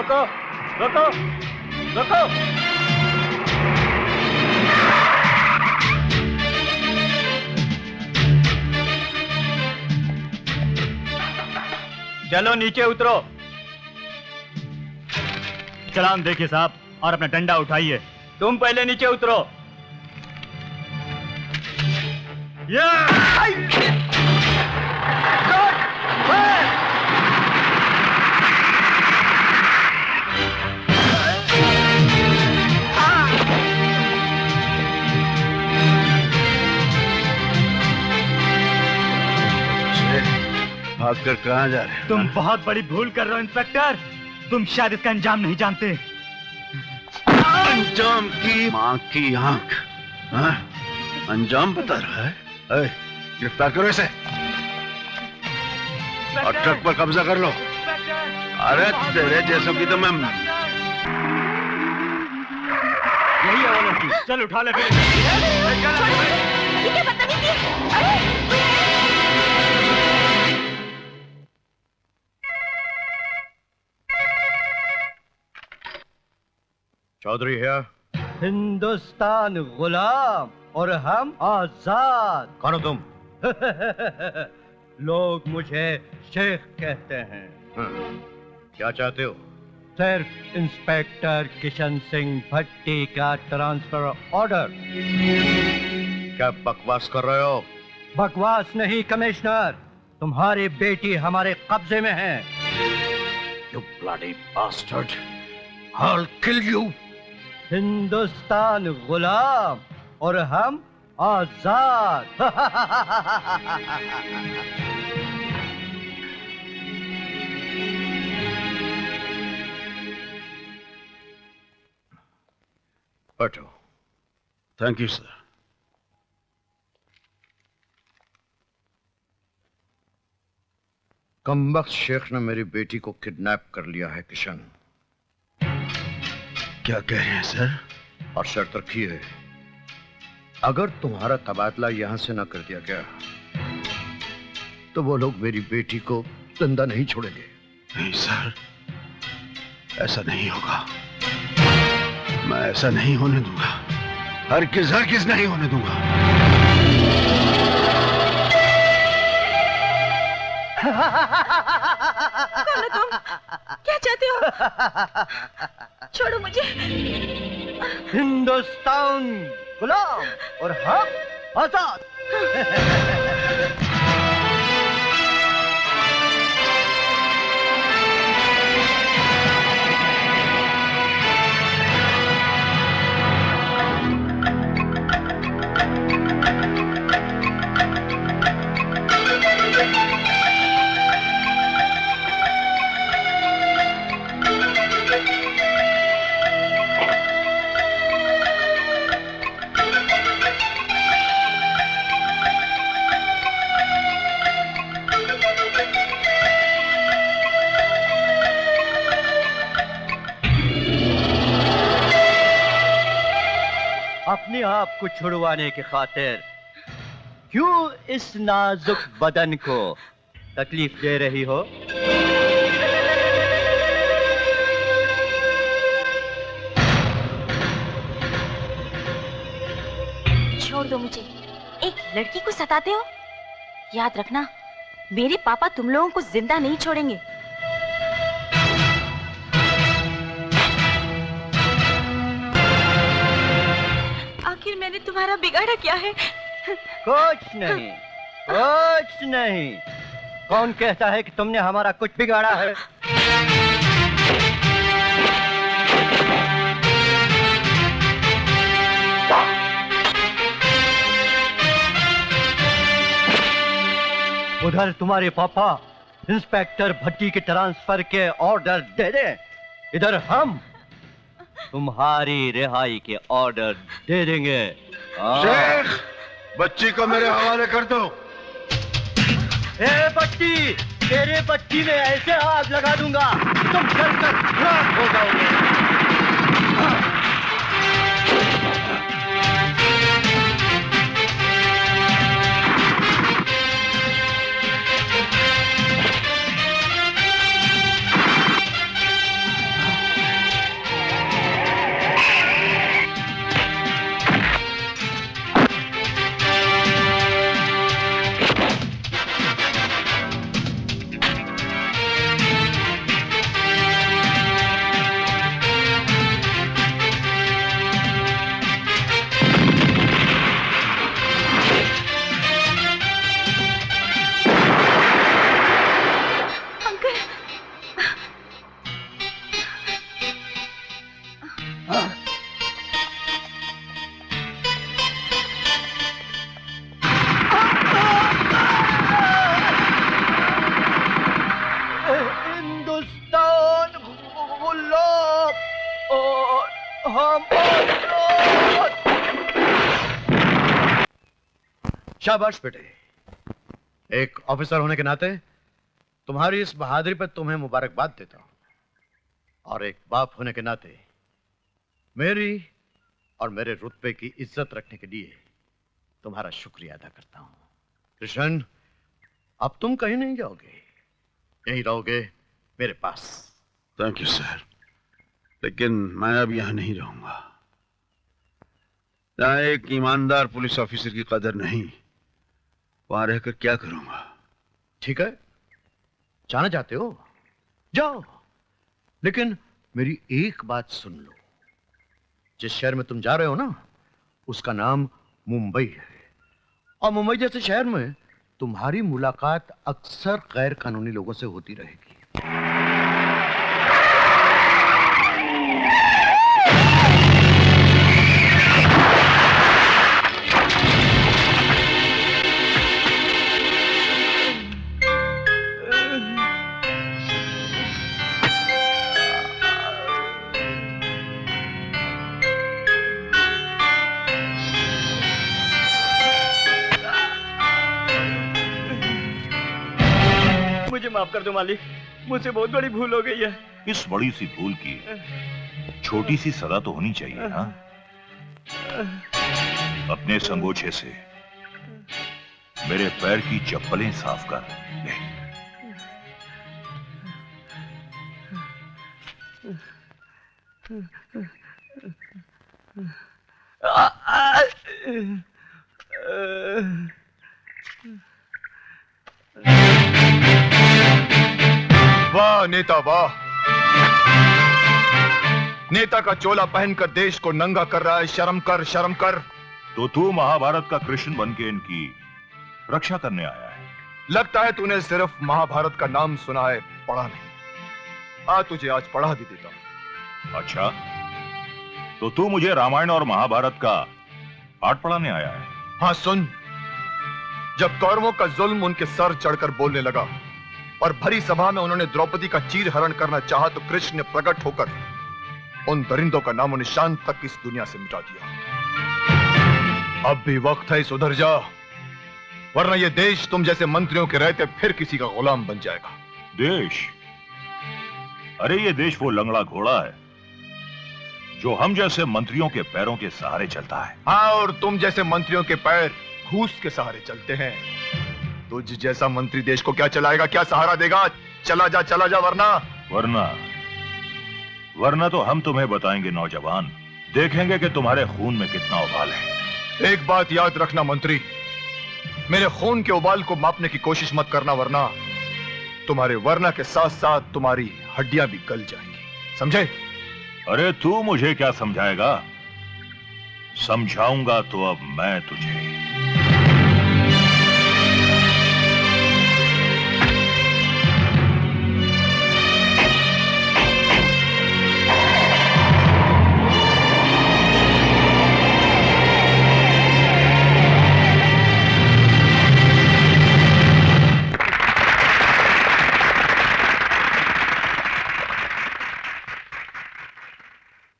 रुको रुको रुको। चलो नीचे उतरो। चलान देखिए साहब और अपना डंडा उठाइए। तुम पहले नीचे उतरो। भागकर कहाँ जा रहे हैं? तुम बहुत बड़ी भूल कर रहे हो इंस्पेक्टर। तुम शायद इसका अंजाम नहीं जानते। अंजाम की माँ की आंख। हाँ? अंजाम बता रहा है? गिरफ्तार करो इसे और ट्रक पर कब्जा कर लो। अरे तेरे जैसों की तो मैं यही है वो लड़की। चल उठा ले फिर। चौधरी है। हिंदुस्तान गुलाम और हम आजाद। कौन हो तुम? लोग मुझे शेख कहते हैं। क्या चाहते हो? सिर्फ इंस्पेक्टर किशन सिंह भट्टी का ट्रांसफर ऑर्डर। क्या बकवास कर रहे हो? बकवास नहीं कमिश्नर, तुम्हारी बेटी हमारे कब्जे में है। You bloody bastard! I'll kill you! Hindustan गुलाम और हम आजाद। बैठो। Thank you sir. कमबख्त शेख ने मेरी बेटी को किडनैप कर लिया है किशन। क्या कह रहे हैं सर? और शर्त रखी है, अगर तुम्हारा तबादला यहां से ना कर दिया गया तो वो लोग मेरी बेटी को जिंदा नहीं छोड़ेंगे। नहीं सर, ऐसा नहीं होगा। मैं ऐसा नहीं होने दूंगा। हरगिज नहीं होने दूंगा। कौन हो तुम? क्या चाहते हो? छोड़ो मुझे। हिंदुस्तान गुलाम और हम आजाद। अपने आप को छुड़वाने की खातिर क्यों इस नाजुक बदन को तकलीफ दे रही हो? छोड़ दो मुझे। एक लड़की को सताते हो? याद रखना, मेरे पापा तुम लोगों को जिंदा नहीं छोड़ेंगे। आखिर मैंने तुम्हारा बिगाड़ा क्या है? कुछ नहीं, कुछ नहीं। कौन कहता है कि तुमने हमारा कुछ बिगाड़ा है? उधर तुम्हारे पापा इंस्पेक्टर भट्टी के ट्रांसफर के ऑर्डर दे दे, इधर हम तुम्हारी रिहाई के ऑर्डर दे देंगे। शेख, बच्ची को मेरे हवाले कर दो। ए भट्टी, तेरे बच्ची में ऐसे आग लगा दूंगा तुम जलकर राख हो जाओगे। शाबाश बेटे। एक ऑफिसर होने के नाते तुम्हारी इस बहादुरी पर तुम्हें मुबारकबाद देता हूं, और एक बाप होने के नाते मेरी और मेरे रुतबे की इज्जत रखने के लिए तुम्हारा शुक्रिया अदा करता हूं। कृष्ण, अब तुम कहीं नहीं जाओगे, यहीं रहोगे मेरे पास। थैंक यू सर, लेकिन मैं अब यहां नहीं रहूंगा। यहाँ एक ईमानदार पुलिस ऑफिसर की कदर नहीं, वहां रहकर क्या करूंगा? ठीक है, जाना चाहते हो जाओ, लेकिन मेरी एक बात सुन लो। जिस शहर में तुम जा रहे हो ना, उसका नाम मुंबई है, और मुंबई जैसे शहर में तुम्हारी मुलाकात अक्सर गैर कानूनी लोगों से होती रहेगी। मुझे माफ कर दो मालिक, मुझसे बहुत बड़ी भूल हो गई है। इस बड़ी सी भूल की छोटी सी सजा तो होनी चाहिए ना। अपने संगोछे से मेरे पैर की चप्पलें साफ कर ले। वाह नेता वाह, नेता का चोला पहनकर देश को नंगा कर रहा है। शर्म कर, शर्म कर। तो तू महाभारत का कृष्ण बन के इनकी रक्षा करने आया है। लगता है तूने सिर्फ महाभारत का नाम सुना है, पढ़ा नहीं। तुझे आज पढ़ा भी देता हूं। अच्छा, तो तू मुझे रामायण और महाभारत का पाठ पढ़ाने आया है? हाँ सुन, जब कौरवों का जुल्म उनके सर चढ़कर बोलने लगा और भरी सभा में उन्होंने द्रौपदी का चीर हरण करना चाहा, तो कृष्ण ने प्रकट होकर उन दरिंदों का नामो निशान तक इस दुनिया से मिटा दिया। अब भी वक्त है, सुधर जा, वरना यह देश तुम जैसे मंत्रियों के रहते फिर किसी का गुलाम बन जाएगा। देश? अरे ये देश वो लंगड़ा घोड़ा है जो हम जैसे मंत्रियों के पैरों के सहारे चलता है। हाँ, और तुम जैसे मंत्रियों के पैर घूस के सहारे चलते हैं। तुझ जैसा मंत्री देश को क्या चलाएगा, क्या सहारा देगा? चला जा, वरना तो हम तुम्हें बताएंगे नौजवान, देखेंगे कि तुम्हारे खून में कितना उबाल है। एक बात याद रखना मंत्री, मेरे खून के उबाल को मापने की कोशिश मत करना, वरना तुम्हारे वरना के साथ साथ तुम्हारी हड्डियां भी गल जाएंगी, समझे? अरे तू मुझे क्या समझाएगा? समझाऊंगा तो अब मैं तुझे।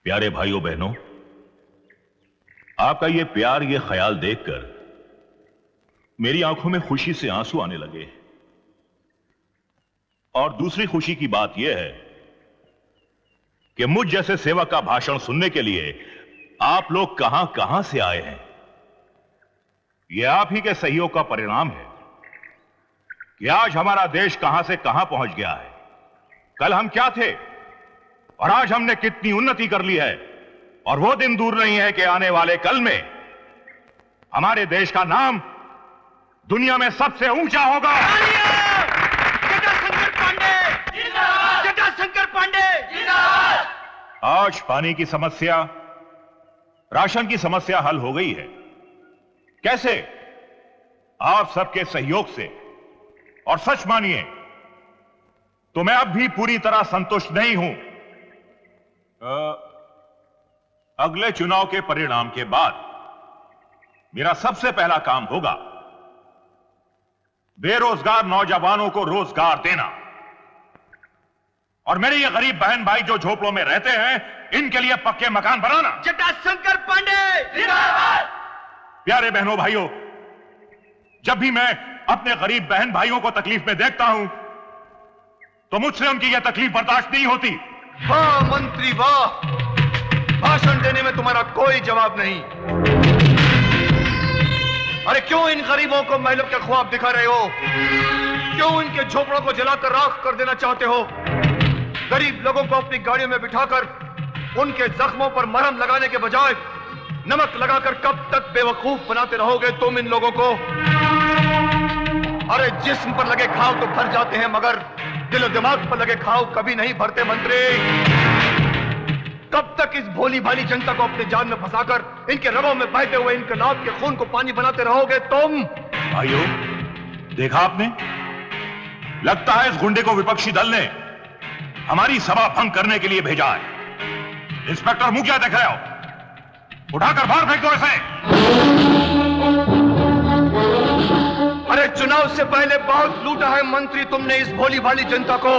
प्यारे भाइयों बहनों, आपका ये प्यार, ये ख्याल देखकर मेरी आंखों में खुशी से आंसू आने लगे। और दूसरी खुशी की बात यह है कि मुझ जैसे सेवक का भाषण सुनने के लिए आप लोग कहां कहां से आए हैं। यह आप ही के सहयोग का परिणाम है कि आज हमारा देश कहां से कहां पहुंच गया है। कल हम क्या थे और आज हमने कितनी उन्नति कर ली है, और वो दिन दूर नहीं है कि आने वाले कल में हमारे देश का नाम दुनिया में सबसे ऊंचा होगा। जटाशंकर पांडे जिंदाबाद! आज पानी की समस्या, राशन की समस्या हल हो गई है। कैसे? आप सबके सहयोग से। और सच मानिए तो मैं अब भी पूरी तरह संतुष्ट नहीं हूं। अगले चुनाव के परिणाम के बाद मेरा सबसे पहला काम होगा बेरोजगार नौजवानों को रोजगार देना, और मेरे ये गरीब बहन भाई जो झोपड़ों में रहते हैं, इनके लिए पक्के मकान बनाना। जटाशंकर पांडे जिंदाबाद! प्यारे बहनों भाइयों, जब भी मैं अपने गरीब बहन भाइयों को तकलीफ में देखता हूं तो मुझसे उनकी यह तकलीफ बर्दाश्त नहीं होती। वाह मंत्री वाह, भाषण देने में तुम्हारा कोई जवाब नहीं। अरे क्यों इन गरीबों को महलों के ख्वाब दिखा रहे हो? क्यों इनके झोपड़ों को जलाकर राख कर देना चाहते हो? गरीब लोगों को अपनी गाड़ियों में बिठाकर उनके जख्मों पर मरहम लगाने के बजाय नमक लगाकर कब तक बेवकूफ बनाते रहोगे तुम इन लोगों को? अरे जिस्म पर लगे घाव तो भर जाते हैं मगर दिल और दिमाग पर लगे घाव कभी नहीं भरते मंत्री। कब तक इस भोली भाली जनता को अपने जान में फंसाकर इनके रगों में बहते हुए इनके नाक के खून को पानी बनाते रहोगे तुम? भाइयों, देखा आपने, लगता है इस गुंडे को विपक्षी दल ने हमारी सभा भंग करने के लिए भेजा है। इंस्पेक्टर मुंह क्या देख रहे हो? उठाकर बाहर फेंक दो इसे। अरे चुनाव से पहले बहुत लूटा है मंत्री तुमने इस भोली भाली जनता को,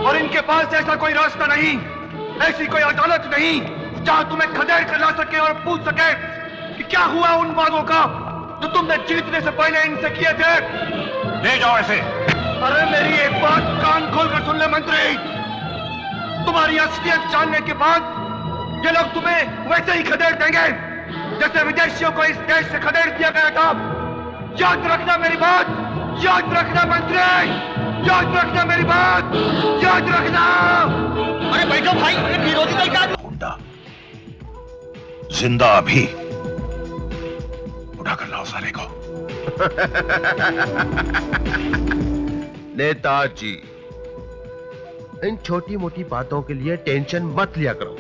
और इनके पास ऐसा कोई रास्ता नहीं, ऐसी कोई अदालत नहीं जहां तुम्हें खदेड़ कर ला सके और पूछ सके कि क्या हुआ उन वादों का जो तुमने जीतने से पहले इनसे किए थे। ले जाओ ऐसे। अरे मेरी एक बात कान खोलकर सुन ले मंत्री, तुम्हारी असलियत जानने के बाद ये लोग तुम्हें वैसे ही खदेड़ देंगे जैसे विदेशियों को इस देश से खदेड़ दिया गया था। याद रखना मेरी बात, याद रखना मंत्री, याद रखना मेरी बात, याद रखना। अरे बैठो भाई, विरोधी दल का गुंडा जिंदा अभी उठाकर लाओ साले को। नेताजी, इन छोटी मोटी बातों के लिए टेंशन मत लिया करो।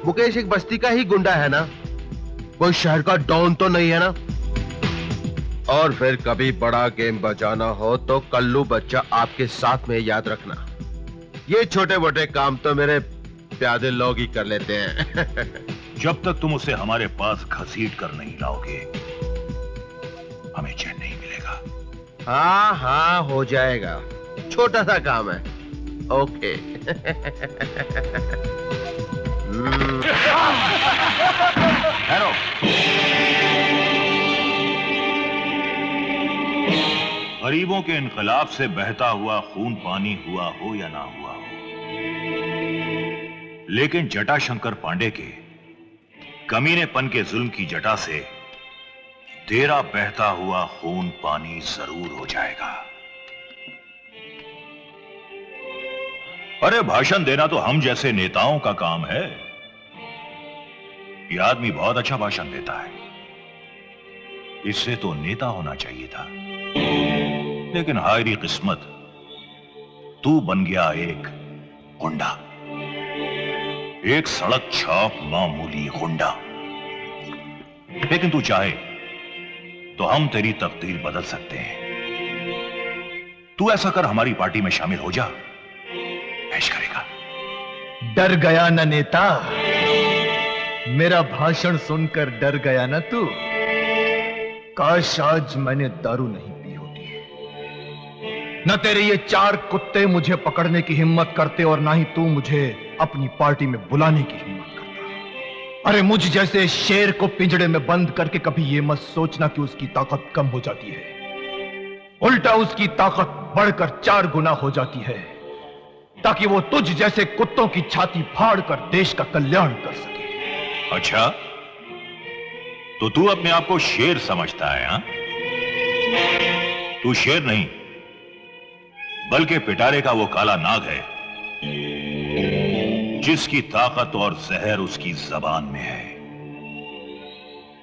मुकेश एक बस्ती का ही गुंडा है ना, कोई शहर का डॉन तो नहीं है ना। और फिर कभी बड़ा गेम बजाना हो तो कल्लू बच्चा आपके साथ में, याद रखना। ये छोटे मोटे काम तो मेरे प्यादे लोग ही कर लेते हैं। जब तक तुम उसे हमारे पास घसीट कर नहीं लाओगे हमें चैन नहीं मिलेगा। हाँ हाँ हो जाएगा, छोटा सा काम है। ओके। हेलो, गरीबों के इनकलाब से बहता हुआ खून पानी हुआ हो या ना हुआ हो, लेकिन जटाशंकर पांडे के कमीनेपन के जुल्म की जटा से तेरा बहता हुआ खून पानी जरूर हो जाएगा। अरे भाषण देना तो हम जैसे नेताओं का काम है। यह आदमी बहुत अच्छा भाषण देता है, इससे तो नेता होना चाहिए था। लेकिन हायरी किस्मत, तू बन गया एक गुंडा, एक सड़क छाप मामूली गुंडा। लेकिन तू चाहे तो हम तेरी तकदीर बदल सकते हैं। तू ऐसा कर, हमारी पार्टी में शामिल हो जा, पेश करेगा। डर गया ना नेता, मेरा भाषण सुनकर डर गया ना तू? काश आज मैंने दारू नहीं पी होती, न तेरे ये चार कुत्ते मुझे पकड़ने की हिम्मत करते और ना ही तू मुझे अपनी पार्टी में बुलाने की हिम्मत करता। अरे मुझ जैसे शेर को पिंजड़े में बंद करके कभी ये मत सोचना कि उसकी ताकत कम हो जाती है, उल्टा उसकी ताकत बढ़कर 4 गुना हो जाती है, ताकि वो तुझ जैसे कुत्तों की छाती फाड़कर देश का कल्याण कर सके। अच्छा, तो तू अपने आप को शेर समझता है? हा? तू शेर नहीं बल्कि पिटारे का वो काला नाग है जिसकी ताकत और जहर उसकी जबान में है।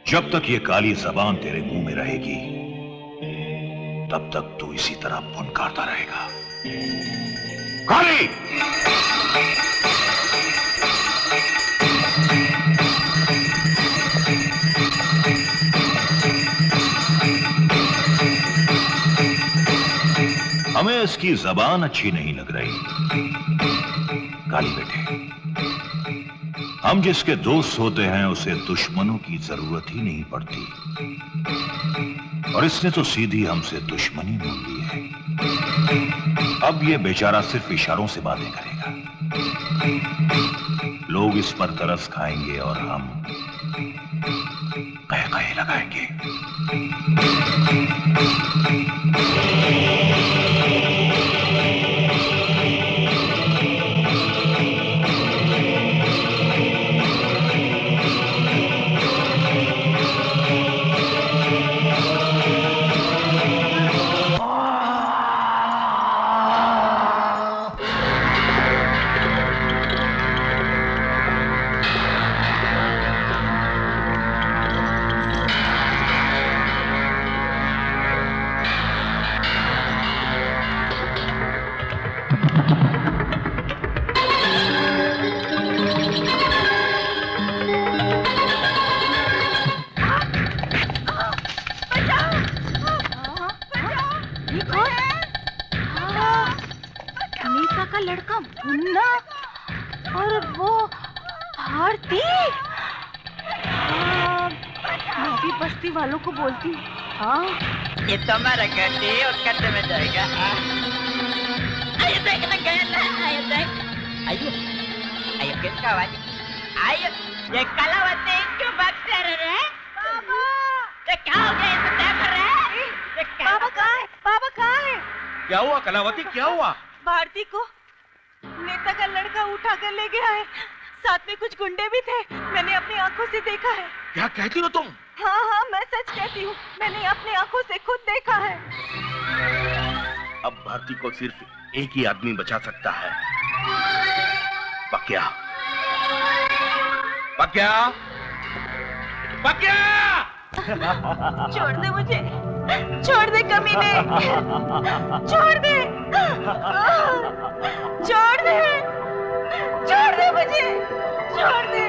जब तक ये काली जबान तेरे मुंह में रहेगी तब तक तू इसी तरह फुनकारता रहेगा। काली! हमें इसकी जबान अच्छी नहीं लग रही। काली बेटे, हम जिसके दोस्त होते हैं उसे दुश्मनों की जरूरत ही नहीं पड़ती, और इसने तो सीधी हमसे दुश्मनी मोल ली है। अब ये बेचारा सिर्फ इशारों से बातें करेगा। लोग इस पर तरस खाएंगे और हम कह टाका ही लगाएंगे। नीता का लड़का मुन्ना और वो भारती। मैं भी बस्ती वालों को बोलती हूँ। हाँ, ये तो हमारा गड्ढे और कट्टे में जाएगा। आइए देख ना गया ना, आइए देख, आइए, आइए किसका आवाज? आइए, ये कलावती क्यों भाग रहे हैं? ये क्या हो गया? इसे देख रहे हैं? बाबा कहाँ है? बाबा कहाँ है? क्या हुआ कलावती, क्या हुआ? भारती को नेता का लड़का उठा कर ले गया है। साथ में कुछ गुंडे भी थे। मैंने अपनी आंखों से देखा है। क्या कहती हो तुम? हाँ हाँ, मैं सच कहती हूँ। मैंने अपनी आंखों से खुद देखा है। अब भारती को सिर्फ एक ही आदमी बचा सकता है, पक्या। पक्या, पक्या! छोड़ दे मुझे, छोड़ दे कमीने, छोड़ दे, छोड़ दे, छोड़ दे मुझे, छोड़ दे,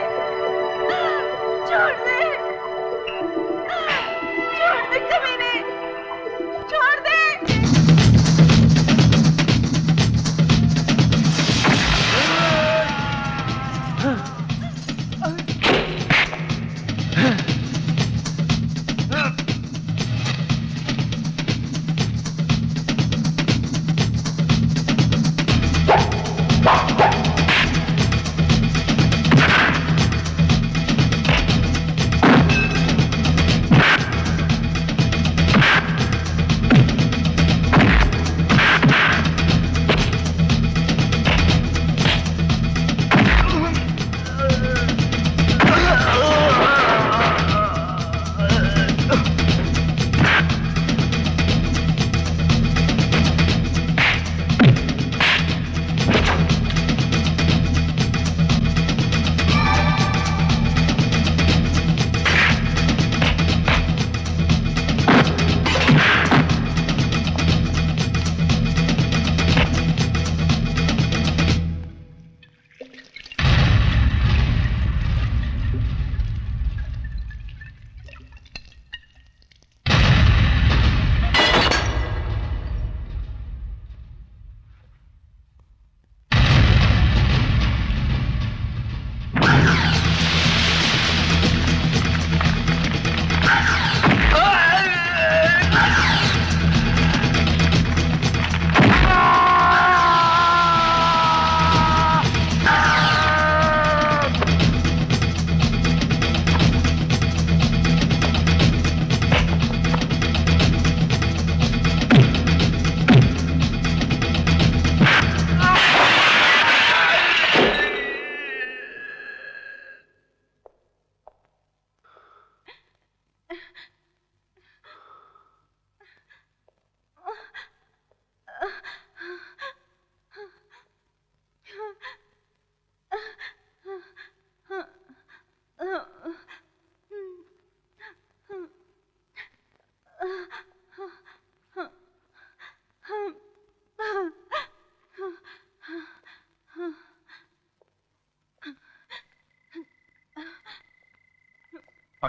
छोड़ दे, छोड़ दे कमीने, छोड़ दे।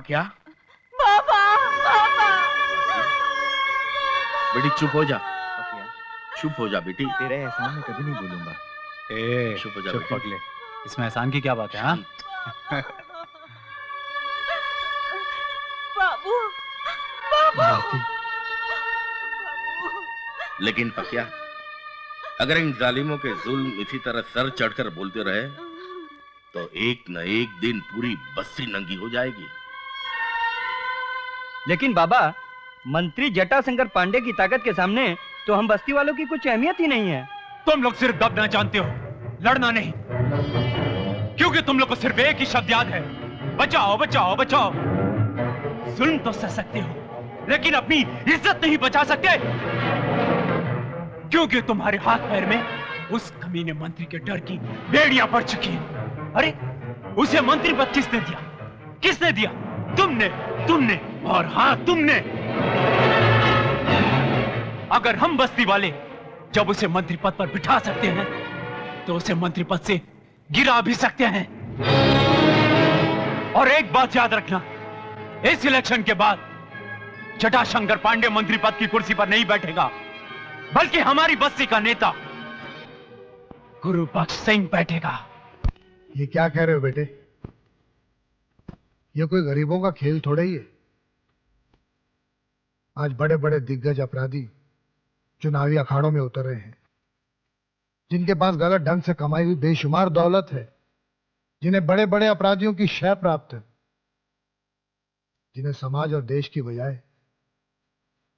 क्या? बाबा, बाबा। बेटी चुप हो जा, चुप हो जा बेटी। तेरे एहसान में कभी नहीं भूलूंगा। चुप हो जा चुप बेटी। पगले, इसमें एहसान की क्या बात है? हाँ, बाबू, बाबू। लेकिन पक्या, अगर इन जालिमों के जुल्म इसी तरह सर चढ़कर बोलते रहे तो एक न एक दिन पूरी बस्ती नंगी हो जाएगी। लेकिन बाबा, मंत्री जटाशंकर पांडे की ताकत के सामने तो हम बस्ती वालों की कुछ अहमियत ही नहीं है। तुम लोग सिर्फ दबना जानते हो, लड़ना नहीं। क्योंकि तुम लोग को सिर्फ एक ही शब्द याद है, बचाओ बचाओ बचाओ। जुल्म तो सह सकते हो, लेकिन अपनी इज्जत नहीं बचा सकते, क्योंकि तुम्हारे हाथ पैर में उस कमीने मंत्री के डर की बेड़ियां पड़ चुकी हैं। अरे उसे मंत्री पद किसने दिया? किसने दिया? तुमने, तुमने और हाँ तुमने। अगर हम बस्ती वाले जब उसे मंत्री पद पर बिठा सकते हैं, तो उसे मंत्री पद से गिरा भी सकते हैं। और एक बात याद रखना, इस इलेक्शन के बाद जटाशंकर पांडे मंत्री पद की कुर्सी पर नहीं बैठेगा, बल्कि हमारी बस्ती का नेता गुरुबख्श सिंह बैठेगा। ये क्या कह रहे हो बेटे? ये कोई गरीबों का खेल थोड़ा ही है। आज बड़े बड़े दिग्गज अपराधी चुनावी अखाड़ों में उतर रहे हैं, जिनके पास गलत ढंग से कमाई हुई बेशुमार दौलत है, जिन्हें बड़े बड़े अपराधियों की शय प्राप्त है, जिन्हें समाज और देश की बजाय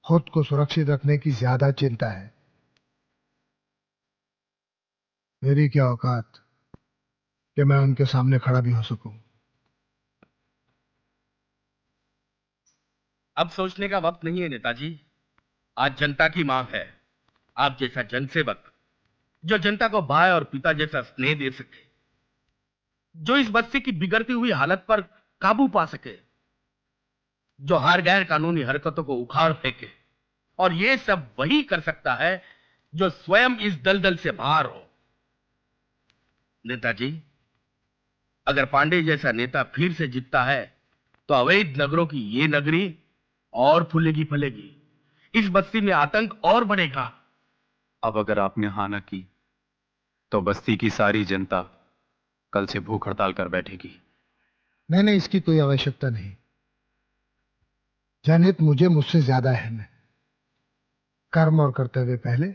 खुद को सुरक्षित रखने की ज्यादा चिंता है। मेरी क्या औकात कि मैं उनके सामने खड़ा भी हो सकूं। अब सोचने का वक्त नहीं है नेताजी। आज जनता की मांग है, आप जैसा जनसेवक जो जनता को भाई और पिता जैसा स्नेह दे सके, जो इस बस्ती की बिगड़ती हुई हालत पर काबू पा सके, जो हर गैर कानूनी हरकतों को उखाड़ फेंके। और ये सब वही कर सकता है जो स्वयं इस दलदल से बाहर हो। नेताजी, अगर पांडे जैसा नेता फिर से जीतता है तो अवैध नगरों की ये नगरी और फूलेगी फलेगी, इस बस्ती में आतंक और बढ़ेगा। अब अगर आपने हाँ न की तो बस्ती की सारी जनता कल से भूख हड़ताल कर बैठेगी। नहीं, इसकी कोई आवश्यकता नहीं। जनहित मुझसे ज्यादा अहम है। कर्म और कर्तव्य पहले,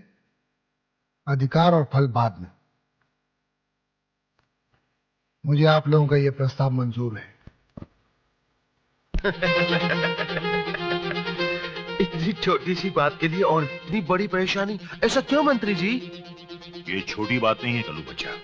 अधिकार और फल बाद में। मुझे आप लोगों का यह प्रस्ताव मंजूर है। इतनी छोटी सी बात के लिए और इतनी बड़ी परेशानी, ऐसा क्यों मंत्री जी? ये छोटी बात नहीं है कल्लू बच्चा।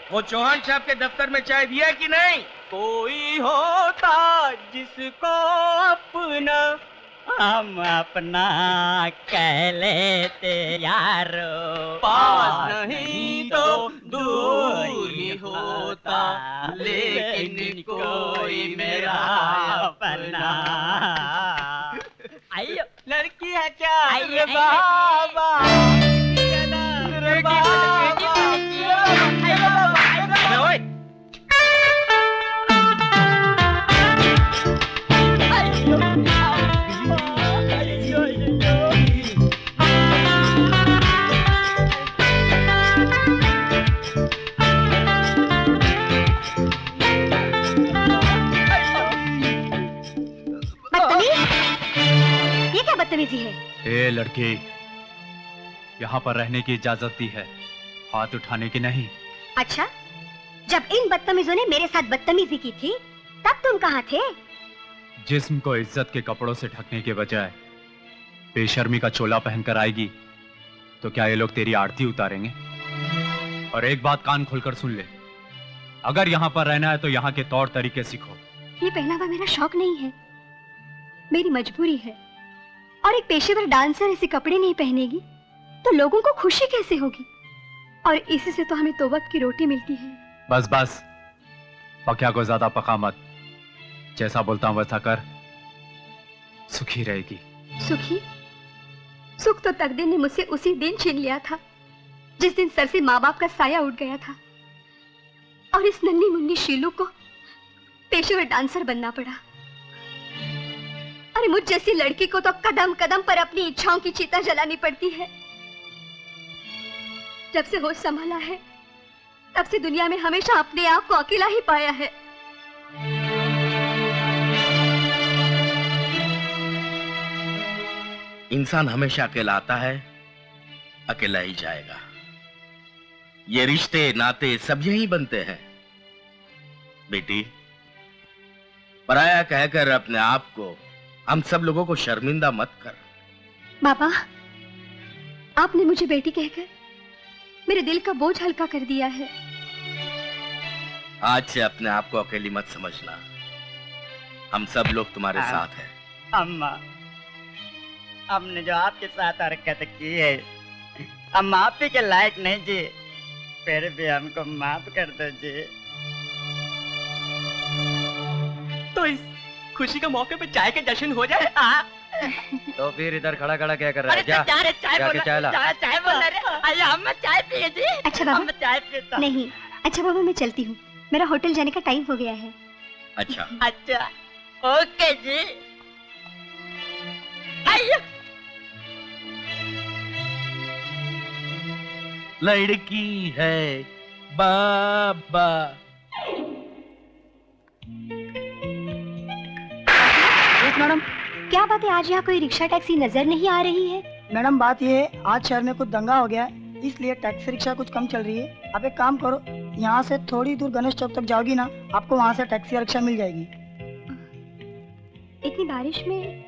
वो चौहान साहब के दफ्तर में चाय दिया कि नहीं? कोई होता जिसको अपना हम अपना कह लेते यारो, पास नहीं तो दूर ही होता, लेकिन कोई मेरा अपना। आइयो, लड़की है क्या? अरे बाबा, अरे बाबा, ये क्या बदतमीजी है? ए लड़के, यहाँ पर रहने की इजाजत दी है, हाथ उठाने की नहीं। अच्छा, जब इन बदतमीजों ने मेरे साथ बदतमीजी की थी तब तुम कहाँ थे? जिस्म को इज्जत के कपड़ों से ढकने के बजाय बेशर्मी का चोला पहनकर आएगी तो क्या ये लोग तेरी आरती उतारेंगे? और एक बात कान खोलकर सुन ले, अगर यहां पर रहना है तो यहां के तौर तरीके सीखो। ये पहनावा मेरा शौक नहीं है, मेरी मजबूरी है। और एक पेशेवर डांसर ऐसे कपड़े नहीं पहनेगी तो लोगों को खुशी कैसे होगी? और इसी से तो हमें दो वक्त की रोटी मिलती है। बस बस, पक्या को ज्यादा पका मत। जैसा बोलता हूं वैसा कर, सुखी रहेगी। सुखी? सुख तो तकदीर ने मुझसे उसी दिन छीन लिया था जिस दिन सर से माँ बाप का साया उठ गया था और इस नन्ही मुन्नी शीलू को पेशेवर डांसर बनना पड़ा। अरे मुझ जैसी लड़की को तो कदम कदम पर अपनी इच्छाओं की चिता जलानी पड़ती है। जब से होश संभाला है तब से दुनिया में हमेशा अपने आप को अकेला ही पाया है। इंसान हमेशा अकेला आता है, अकेला ही जाएगा। ये रिश्ते नाते सब यही बनते हैं। बेटी, पराया कहकर अपने आप को, हम सब लोगों को शर्मिंदा मत कर। बाबा, आपने मुझे बेटी कहकर मेरे दिल का बोझ हल्का कर दिया है। आज से अपने आप को अकेली मत समझना, हम सब लोग तुम्हारे साथ हैं। अम्मा, हमने जो आपके साथ हरकत की है हम माफी के लायक नहीं जी, फिर भी हमको माफ कर दो जी। तो इस खुशी के मौके पे चाय के जश्न हो जाए। तो फिर इधर खड़ा खड़ा क्या कर रहा है? जा चाय चाय ला। चाय बोल रहे, आइए हम चाय पिए जी। अच्छा बाबा, हम चाय पीता नहीं। अच्छा बाबा, मैं चलती हूँ, मेरा होटल जाने का टाइम हो गया है। अच्छा अच्छा, ओके जी। आइए। लड़की है बाबा। मैडम, क्या बात है, आज यहाँ कोई रिक्शा टैक्सी नजर नहीं आ रही है? मैडम बात ये है, आज शहर में कुछ दंगा हो गया है, इसलिए टैक्सी रिक्शा कुछ कम चल रही है। आप एक काम करो, यहाँ से थोड़ी दूर गणेश चौक तक जाओगी ना, आपको वहाँ से टैक्सी या रिक्शा मिल जाएगी। इतनी बारिश में?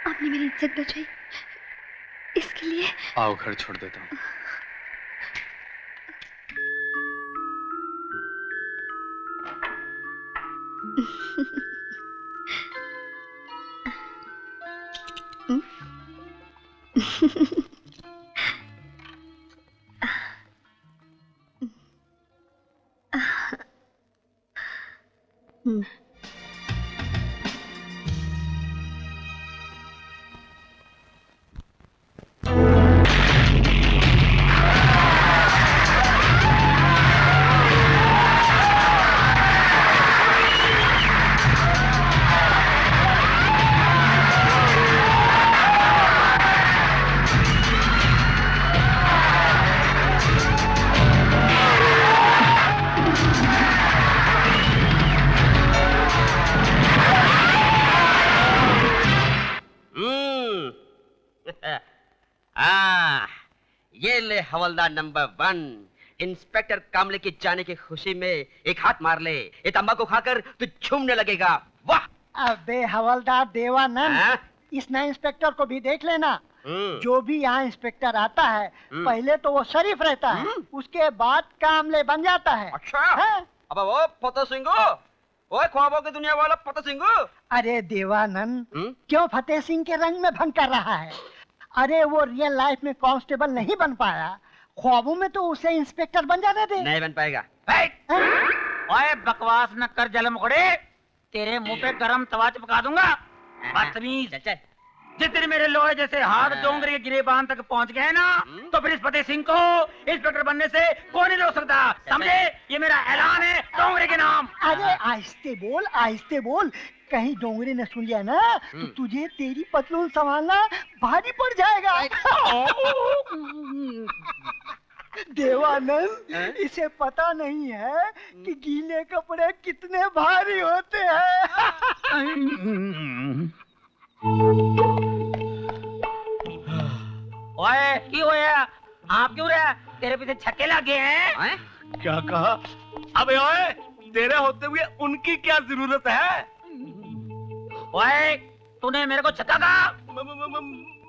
आपने मेरी इज्जत बचाई, इसके लिए। आओ घर छोड़ देता हूँ। ये ले हवलदार नंबर 1। इंस्पेक्टर कामले के जाने की खुशी में एक हाथ मार ले। ये तंबाकू खाकर तू झूमने लगेगा। वाह! अबे हवलदार देवानंद, इस नए इंस्पेक्टर को भी देख लेना। जो भी यहाँ इंस्पेक्टर आता है पहले तो वो शरीफ रहता है, उसके बाद कामले बन जाता है। अच्छा? अब वो फतेह सिंह, वो ख्वाबों की दुनिया वाला फतेह सिंह। अरे देवानंद, क्यों फतेह सिंह के रंग में भंग कर रहा है? अरे वो रियल लाइफ में कांस्टेबल नहीं बन पाया, ख्वाबों में तो उसे इंस्पेक्टर बन जाने दे। नहीं बन पाएगा। ओए बकवास न कर जलमुखड़े, तेरे मुंह पे गरम तवा चिपका दूंगा। बदतमीज। जितने मेरे लोहे जैसे हाथ डोंगरे के गिरेबान तक पहुंच गए ना, तो फिर इस फतेह सिंह को इंस्पेक्टर बनने से कोई नहीं रोक सकता। समझे? ये मेरा ऐलान है डोंगरे के नाम। अरे आहिस्ते बोल, आहिस्ते बोल, कहीं डोंगरे ने सुन लिया ना तो तुझे तेरी पतलून संभालना भारी पड़ जाएगा। देवानंद, इसे पता नहीं है कि गीले कपड़े कितने भारी होते हैं। ओए की होया? आप क्यों रहा? तेरे पीछे छक्के लगे हैं? क्या कहा? अबे ओए, तेरे होते हुए उनकी क्या जरूरत है? ओए, तूने मेरे को छक्का कहा?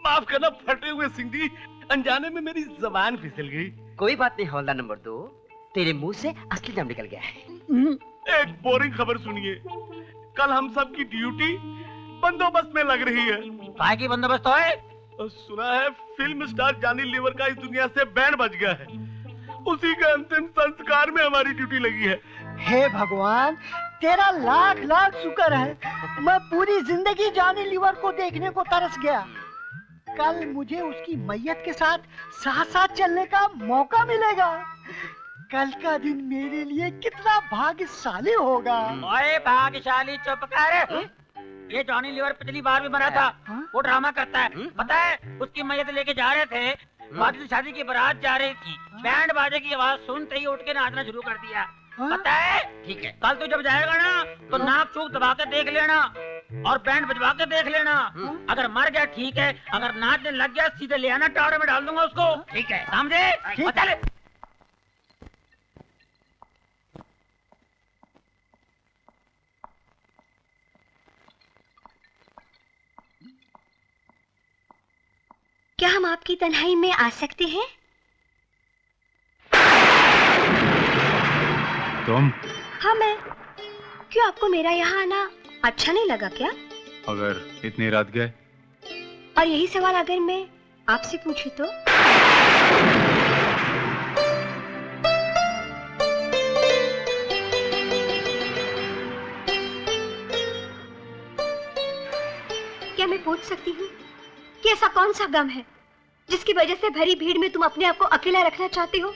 माफ करना फटे हुए सिंह जी, अनजाने में मेरी जबान फिसल गई। कोई बात नहीं हवलदार नंबर 2, तेरे मुंह से असली दम निकल गया है। एक बोरिंग खबर सुनिए। कल हम सब की ड्यूटी बंदोबस्त में लग रही है। काय की बंदोबस्त है? सुना है फिल्म स्टार जॉनी लीवर का इस दुनिया से बैंड बज गया है। उसी के अंतिम संस्कार में हमारी ड्यूटी लगी है। हे भगवान, तेरा लाख लाख शुक्र है। मैं पूरी जिंदगी जॉनी लीवर को देखने को तरस गया। कल मुझे उसकी मैयत के साथ साथ साथ चलने का मौका मिलेगा। कल का दिन मेरे लिए कितना भाग्यशाली होगा। ओए भाग्यशाली चुप कर। ये जॉनी लीवर पिछली बार भी मरा था। वो ड्रामा करता है, पता है? उसकी मैयत लेके जा रहे थे, बाकी तो शादी की बारात जा रही थी। बैंड बाजे की आवाज सुनते ही उठ के नाचना शुरू कर दिया। पता है? ठीक है। कल तू जब जाएगा ना तो नाक चूक दबा के देख लेना और बैंड बजवा के देख लेना। अगर मर गया ठीक है, अगर नाचने लग गया सीधे ले आना, टावरे में डाल दूंगा उसको। ठीक है, समझे? चल। क्या हम आपकी तन्हाई में आ सकते हैं? तुम? हाँ मैं। क्यों, आपको मेरा यहाँ आना अच्छा नहीं लगा क्या? अगर इतनी रात गए? और यही सवाल अगर मैं आपसे पूछूं तो? क्या मैं पूछ सकती हूँ कि ऐसा कौन सा गम है जिसकी वजह से भरी भीड़ में तुम अपने आप को अकेला रखना चाहते हो?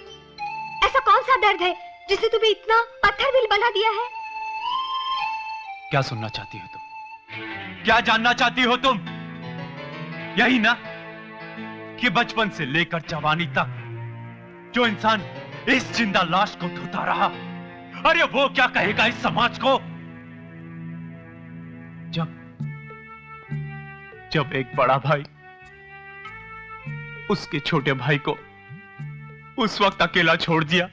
ऐसा कौन सा दर्द है जिसने तुम्हें इतना पत्थर दिल बना दिया है? क्या सुनना चाहती हो तुम? क्या जानना चाहती हो तुम? यही ना कि बचपन से लेकर जवानी तक जो इंसान इस जिंदा लाश को धोता रहा, अरे वो क्या कहेगा इस समाज को? जब एक बड़ा भाई उसके छोटे भाई को उस वक्त अकेला छोड़ दिया,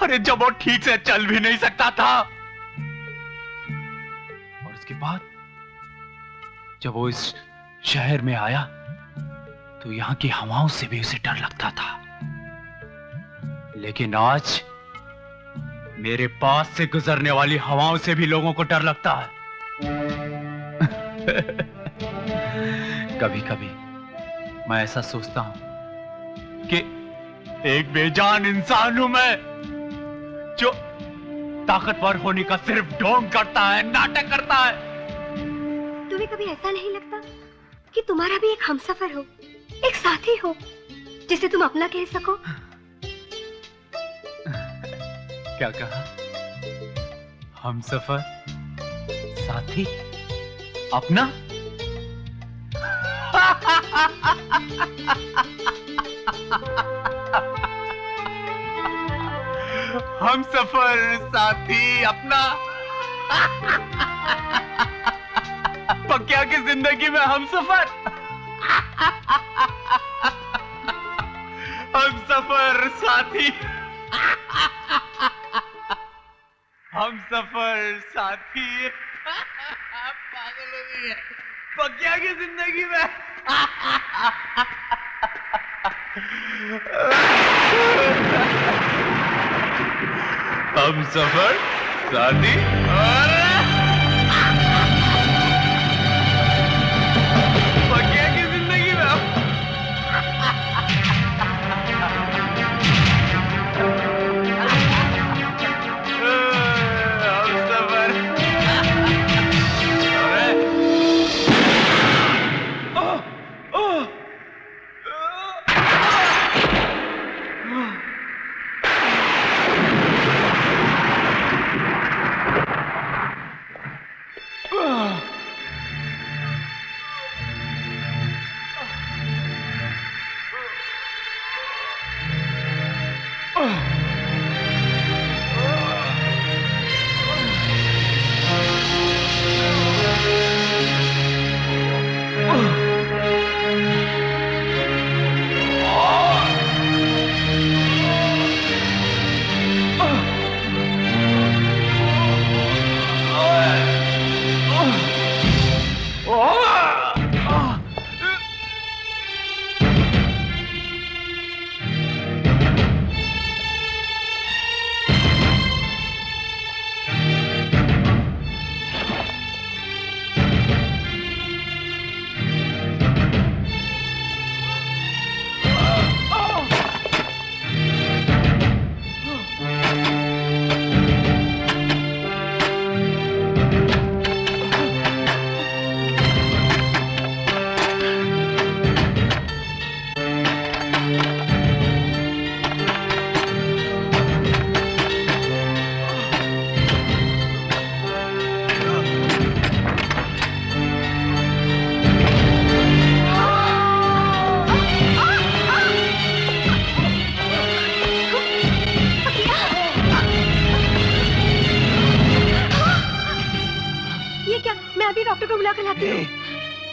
अरे जब वो ठीक से चल भी नहीं सकता था, और उसके बाद जब वो इस शहर में आया तो यहां की हवाओं से भी उसे डर लगता था। लेकिन आज मेरे पास से गुजरने वाली हवाओं से भी लोगों को डर लगता है। कभी कभी मैं ऐसा सोचता हूं कि एक बेजान इंसान हूं मैं ताकतवर होने का सिर्फ ढोंग करता है, नाटक करता है। तुम्हें कभी ऐसा नहीं लगता कि तुम्हारा भी एक हमसफर हो, एक साथी हो, जिसे तुम अपना कह सको? क्या कहा? हमसफर, साथी, अपना? हमसफर, साथी, अपना? पक्या की जिंदगी में हमसफर? हमसफर, साथी, हमसफर, साथी। पागल हो गई है पक्या की जिंदगी में। हमसफर, साथी और पक्या की जिंदगी में।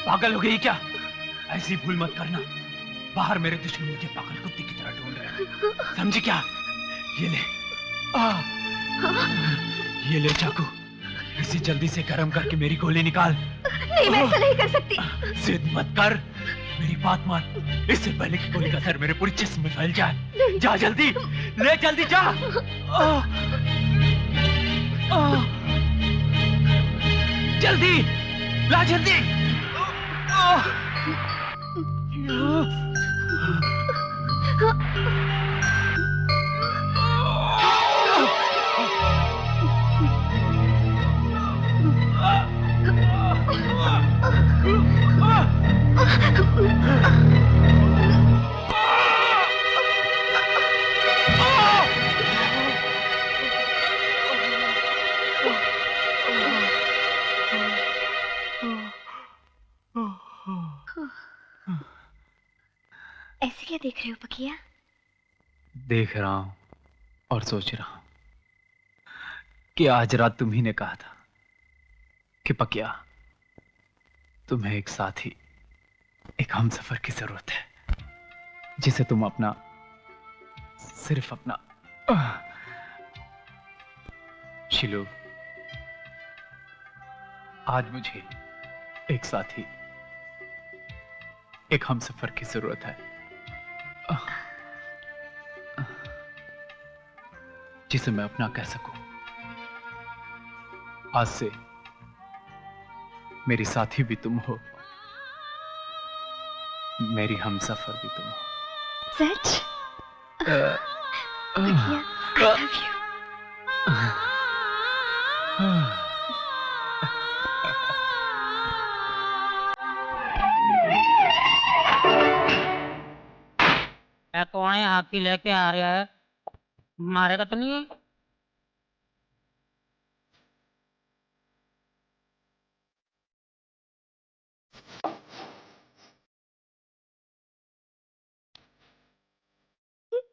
पागल हो गई क्या? ऐसी भूल मत करना। बाहर मेरे दुश्मन मुझे पागल कुत्ते की तरह ढूंढ रहे हैं, समझी क्या? ये ले, ये ले चाकू, इसे जल्दी से गर्म करके मेरी गोली निकाल। नहीं, मैं ऐसा नहीं कर सकती। जिद मत कर, मेरी बात मान। इससे पहले कि गोली का असर मेरे पूरे जिस्म में फैल जाए, जा जल्दी, ले जल्दी जा। जल्दी ला, जल्दी। ऐसे क्या देख रहे हो पकिया? देख रहा हूं और सोच रहा हूं कि आज रात तुम्ही ने कहा था कि पकिया, तुम्हें एक साथी, एक हमसफर की जरूरत है, जिसे तुम अपना, सिर्फ अपना। शिलू, आज मुझे एक साथी, एक हमसफर की जरूरत है, जिसे मैं अपना कह सकूं। आज से मेरी साथी भी तुम हो, मेरी हमसफर भी तुम हो। सच? पकिया, I love you. कौन है हाथी लेके आ रहा है? मारेगा तो नहीं?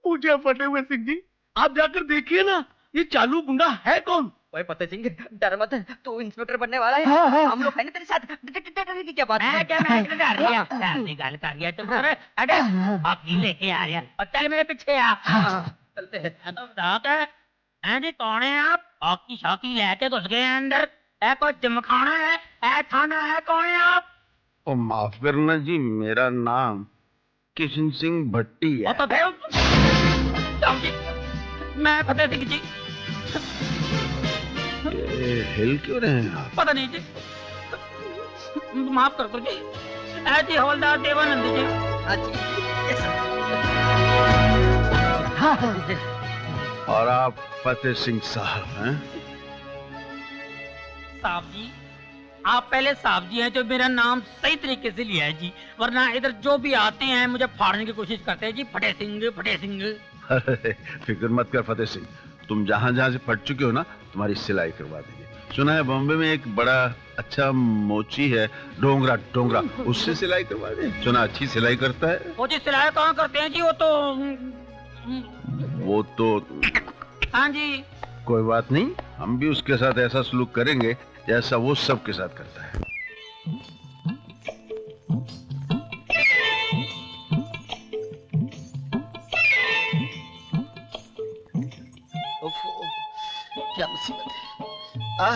पूछिए फटे हुए सिंह जी, आप जाकर देखिए ना, ये चालू गुंडा है कौन? ओए फतेह सिंह, डर मत, तू इंस्पेक्टर बनने वाला है। हाँ, हाँ। हम लोग हैं ना तेरे साथ। डर की क्या बात है? मैं क्या डर रही हूँ? गाल कर रही है तुम? अरे हाथी लेके आ रहा है और चल मेरे पीछे आ। चलते हैं। तो बताओ अरे कौन है आप? हॉकी शॉकी लेके घुस गए अंदर। है कोई जिमखाना है थाना है? कौन है आप? ओ माफ करना जी, मेरा नाम किशन सिंह भट्टी है। तो मैं फतेह सिंह जी। ये हिल क्यों रहे हैं आप? पता नहीं जी, माफ कर दो जी। ऐसी हवलदार देवानंद जी। और आप फतेह सिंह साहब हैं? साहब जी, आप पहले साहब जी हैं जो मेरा नाम सही तरीके से लिया है जी, वरना इधर जो भी आते हैं मुझे फाड़ने की कोशिश करते हैं जी। फतेह सिंह फतेह सिंह। अरे फिक्र मत कर फतेह सिंह, तुम जहाँ जहाँ से फट चुके हो ना, तुम्हारी सिलाई करवा देंगे। सुना है बॉम्बे में एक बड़ा अच्छा मोची है, डोंगरा डोंगरा, उससे सिलाई करवा दे। सुना अच्छी सिलाई करता है। वो जी सिलाई कहाँ करते हैं जी? वो तो हाँ जी। कोई बात नहीं, हम भी उसके साथ ऐसा सलूक करेंगे जैसा वो सबके साथ करता है। क्या मुसीबत है।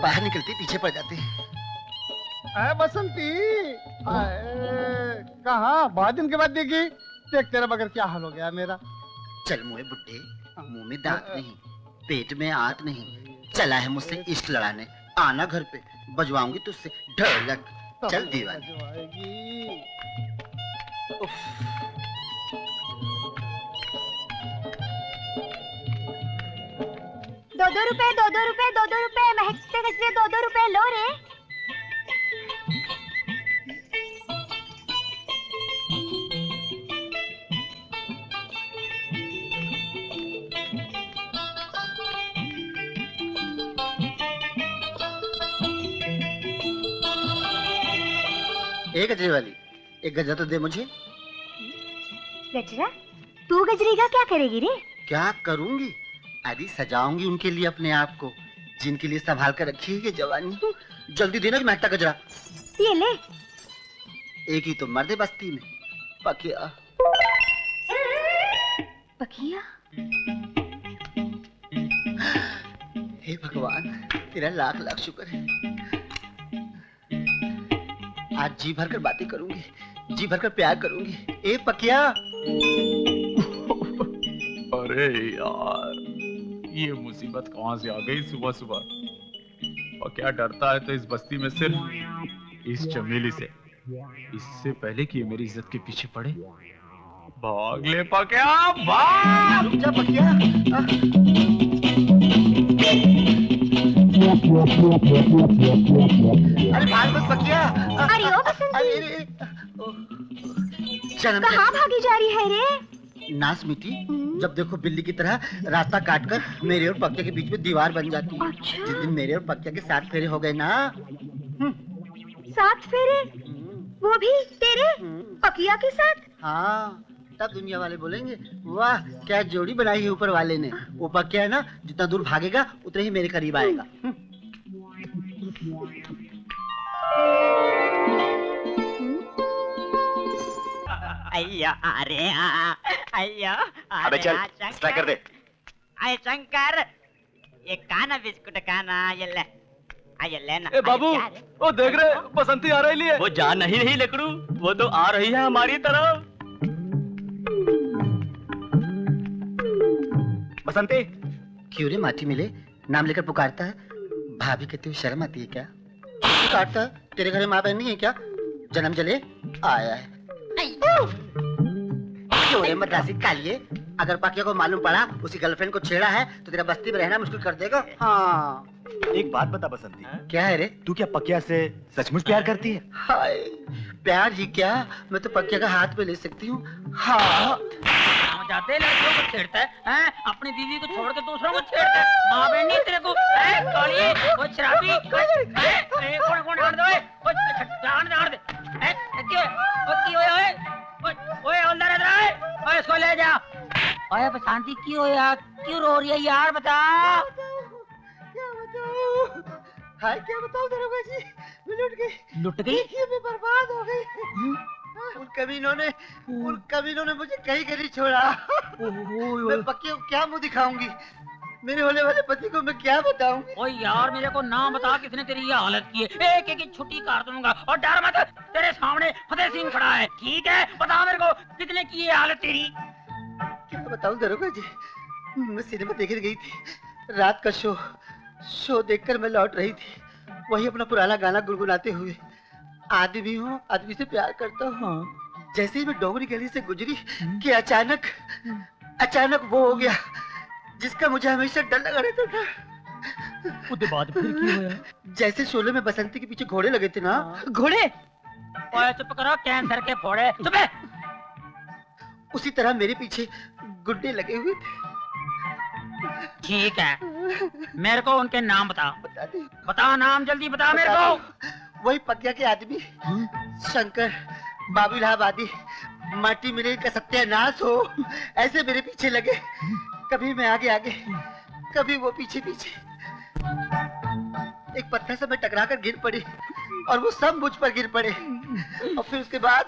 बाहर निकलते पीछे पड़ जाते हैं। बसंती, कहाँ बहुत दिन के बाद देखी। देख तेरा बगैर क्या हाल हो गया मेरा। चल मुए बुड्ढे, मुंह में दांत नहीं, पेट में आंत नहीं, चला है मुझसे इश्क लड़ाने। आना घर पे, बजवाऊंगी तुझसे ढोलक। चल दीवानी। दो रुपए महकते गजरे 2 रुपए लो रे। एक गजरे वाली, एक गजरा तो दे मुझे। गजरा? तू गजरे का क्या करेगी रे? क्या करूंगी? अरे सजाऊंगी उनके लिए अपने आप को, जिनके लिए संभाल कर रखी है ये जवानी। जल्दी देना कि महकता गजरा। ये ले। एक ही तो मर्द है बस्ती में, पकिया। पकिया? हे भगवान, तेरा लाख लाख शुक्र है। आज जी भर कर बातें करूंगी, जी भर कर प्यार करूंगी। ए पकिया। अरे यार, ये मुसीबत कहाँ से आ गई सुबह सुबह। और क्या डरता है तो इस बस्ती में सिर्फ इस चमेली से। इससे पहले कि ये मेरी इज्जत के पीछे पड़े, भाग ले पकिया, भाग। रुक जा पकिया। अरे भाग बस पकिया। अरे ओ बसंती, कहाँ भागी जा रही है रे? नास मिट्टी, जब देखो बिल्ली की तरह रास्ता काटकर मेरे और पकिया के बीच में दीवार बन जाती है। अच्छा। जिस दिन मेरे और पकिया के 7 फेरे हो गए ना। 7 फेरे? वो भी तेरे पकिया के साथ? हाँ, तब दुनिया वाले बोलेंगे वाह क्या जोड़ी बनाई है ऊपर वाले ने। वो पकिया है ना, जितना दूर भागेगा उतने ही मेरे करीब आएगा। अय्या अरे अय्या। अबे चल, स्ट्राइक कर दे। अरे शंकर, ये खाना बिस्कुट खाना, ये ले। ये लेना। ए बाबू, वो देख रहे बसंती आ रही है। वो जा नहीं रही लकड़ू, वो तो आ रही है हमारी तरफ। बसंती। क्यों रे माटी मिले, नाम लेकर पुकारता है। भाभी कहते हुए शर्म आती है क्या? पुकारता है, तेरे घर में माँ बहन नहीं है क्या? जन्म जले आया है। क्यों रे मद्रासी कालिए, अगर पकिया को मालूम पड़ा उसकी गर्लफ्रेंड को छेड़ा है तो तेरा बस्ती में रहना मुश्किल कर देगा। हाँ एक बात बता बसंती, क्या है रे? तू क्या पकिया से सचमुच प्यार करती है? हाय प्यार ही क्या, मैं तो पकिया का हाथ पे ले सकती हूँ। हाँ जाते लड़कियों को छेड़ता है, अपनी बीवी को छोड़ के दूसरों को छेड़ता है। माँ बहन नहीं तेरे को, काली, कोई शराबी, कौन कौन डांट दे, डांट दे, ओए हवलदार इधर आए, ओए इसको ले जा। ओए बसंती क्यों यार, क्यों रो रही है यार, बता। क्या बताऊं? हाय क्या बताऊं दरोगा जी, मैं लुट गई। लुट गई? मैं बर्बाद हो गई। उन कमीनों ने मुझे कहीं नहीं छोड़ा। मैं पक्के को क्या मुंह दिखाऊंगी, मेरे होने वाले पति को मैं क्या बताऊंगी? ओए यार मेरे को नाम बता किसने तेरी ये हालत की है, एक एक छुट्टी काट दूंगा। और डर मत, तेरे सामने फतेह सिंह खड़ा है, ठीक है? बता मेरे को कितने की ये हालत तेरी। क्या बताऊं दरोगा जी, मैं सिनेमा देखने गई थी, रात का शो देखकर मैं लौट रही थी, वही अपना पुराना गाना गुनगुनाते हुए, आदमी हूँ आदमी से प्यार करता हूँ। जैसे ही मैं डोगरी गली से गुजरी कि अचानक वो हो गया जिसका मुझे हमेशा डर लगा रहता था। उसके बाद फिर क्या हुआ? जैसे शोले में बसंती के पीछे घोड़े लगे थे ना, घोड़े, ओए चुप करो, कैंसर के फोड़े, चुप है। उसी तरह मेरे पीछे गुड्डे लगे हुए थे। ठीक है, मेरे को उनके नाम बता। बता नाम, जल्दी बता मेरे को। वही पकिया के आदमी, शंकर, बाबू इलाहाबादी, माटी मिले का सत्यानाश हो, ऐसे मेरे पीछे लगे। कभी मैं आगे आगे, कभी वो पीछे पीछे। एक पत्थर से मैं टकरा कर गिर पड़ी और वो सब मुझ पर गिर पड़े। और फिर उसके बाद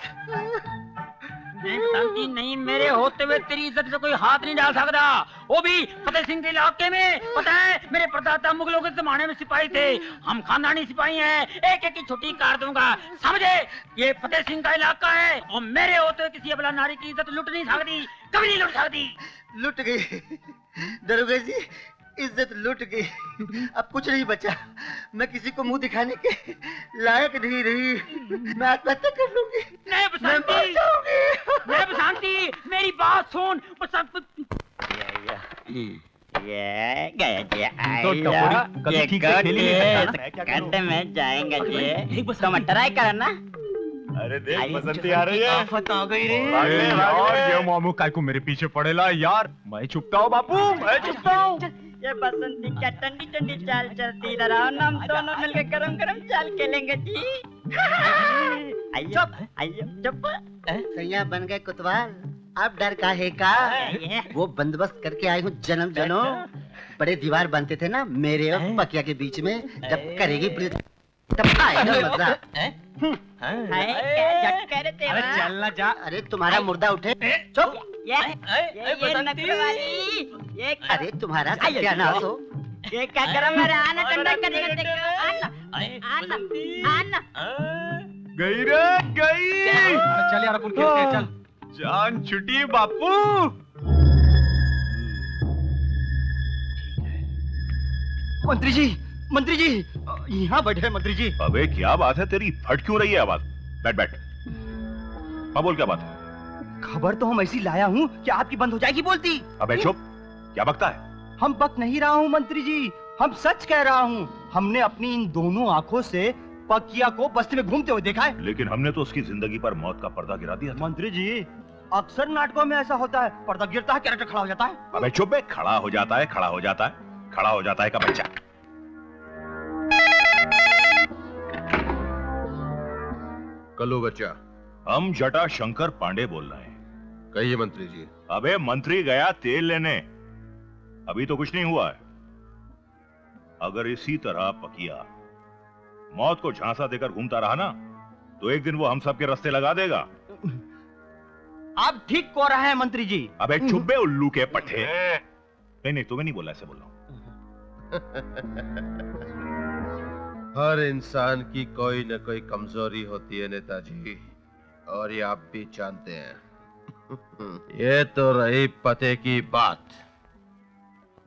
नहीं बसंती, नहीं, मेरे होते हुए तेरी इज्जत पे कोई हाथ नहीं डाल सकता, वो भी फतेह सिंह के इलाके में। पता है मेरे परदादा मुगलों के जमाने में सिपाही थे, हम खानदानी सिपाही हैं, एक एक की छुट्टी काट दूंगा, समझे? ये फतेह सिंह का इलाका है और मेरे होते हुए किसी अबला नारी की इज्जत लुट नहीं सकती, कभी नहीं लुट सकती। लुट गई दरोगा जी, इज्जत लुट गई, अब कुछ नहीं बचा। मैं किसी को मुंह दिखाने के लायक नहीं रही, मैं आत्महत्या कर लूंगी। नहीं बसंती, मेरी बात सुन। गड्ढे में जाएंगे जी, तो मैं ट्राई करना। अरे देख बसंती आ रही है। आफत आ गई रे। यार ये मामू काय को मेरे पीछे पड़ेला यार, मैं चुपता हूँ बापू, मैं चुपता हूँ। ये बसंती क्या ठंडी ठंडी चाल चलती, इधर आओ ना, हम दोनों मिलकर गरम गरम चाल खेलेंगे जी। आइयो चुप। सैया बन गए कुतवाल, अब डर काहे का? वो बंदोबस्त करके आई हूँ जन्म जन्म। बड़े दीवार बनते थे ना मेरे और पकिया के बीच में, जब करेगी पुलिस तब आएगा मजा। अरे चलना जा। अरे तुम्हारा मुर्दा उठे, चुप। अरे तुम्हारा सत्यानाश हो। ये क्या गरम है, आना ठंडा करेगा, देखो आना। गई रे गई। चल यार अपन खेलते हैं, चल। जान छुटी बापू। मंत्री जी यहाँ बैठे हैं मंत्री जी। अबे क्या बात है तेरी, फट क्यों रही है आवाज? बैठ। हाँ बोल, क्या बात है? खबर तो हम ऐसी लाया हूँ कि आपकी बंद हो जाएगी बोलती। अबे चुप, क्या बकता है? हम बक नहीं रहा हूँ मंत्री जी, हम सच कह रहा हूँ। हमने अपनी इन दोनों आंखों से पकिया को बस्ती में घूमते हुए देखा है। लेकिन हमने तो उसकी जिंदगी पर मौत का पर्दा गिरा दिया था। मंत्री जी अक्सर नाटकों में ऐसा होता है, पर्दा गिरता है, कैरेक्टर खड़ा हो जाता है। अबे चुप बे, खड़ा हो जाता है का बच्चा। कलो बच्चा, हम जटा शंकर पांडे बोल रहे हैं। कहिए मंत्री जी। अबे मंत्री गया तेल लेने, अभी तो कुछ नहीं हुआ है। अगर इसी तरह पकिया मौत को झांसा देकर घूमता रहा ना, तो एक दिन वो हम सब के रास्ते लगा देगा। आप ठीक कह रहे हैं मंत्री जी। अबे चुप बे उल्लू के पट्टे। नहीं तुम्हें नहीं बोला, ऐसे बोल रहा हूं। हर इंसान की कोई न कोई कमजोरी होती है नेताजी, और ये आप भी जानते हैं। ये तो रही पते की बात,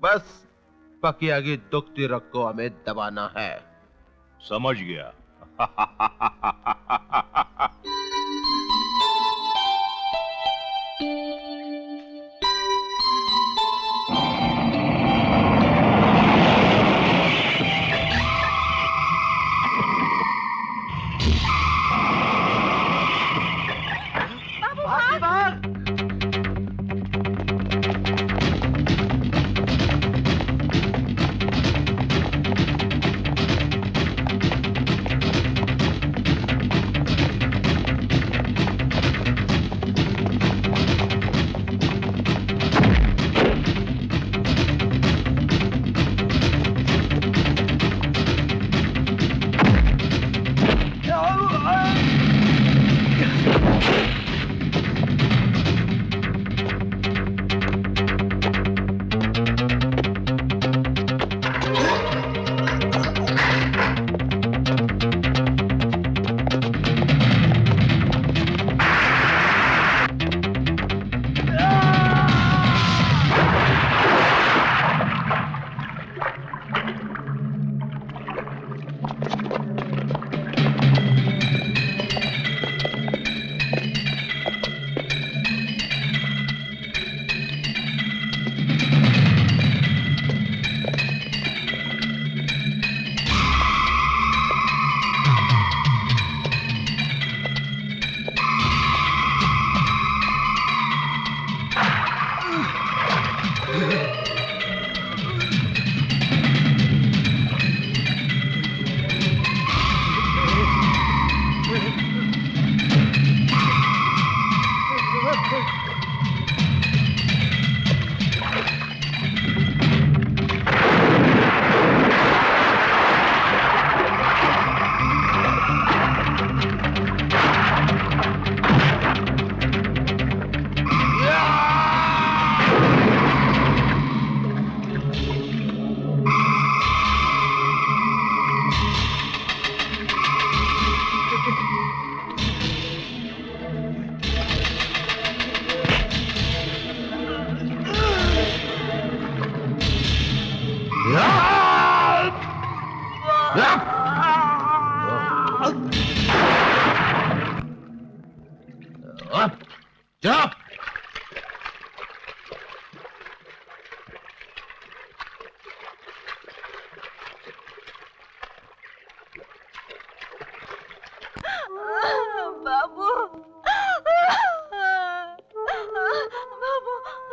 बस पकिया की दुखती रग को हमें दबाना है। समझ गया। बाबू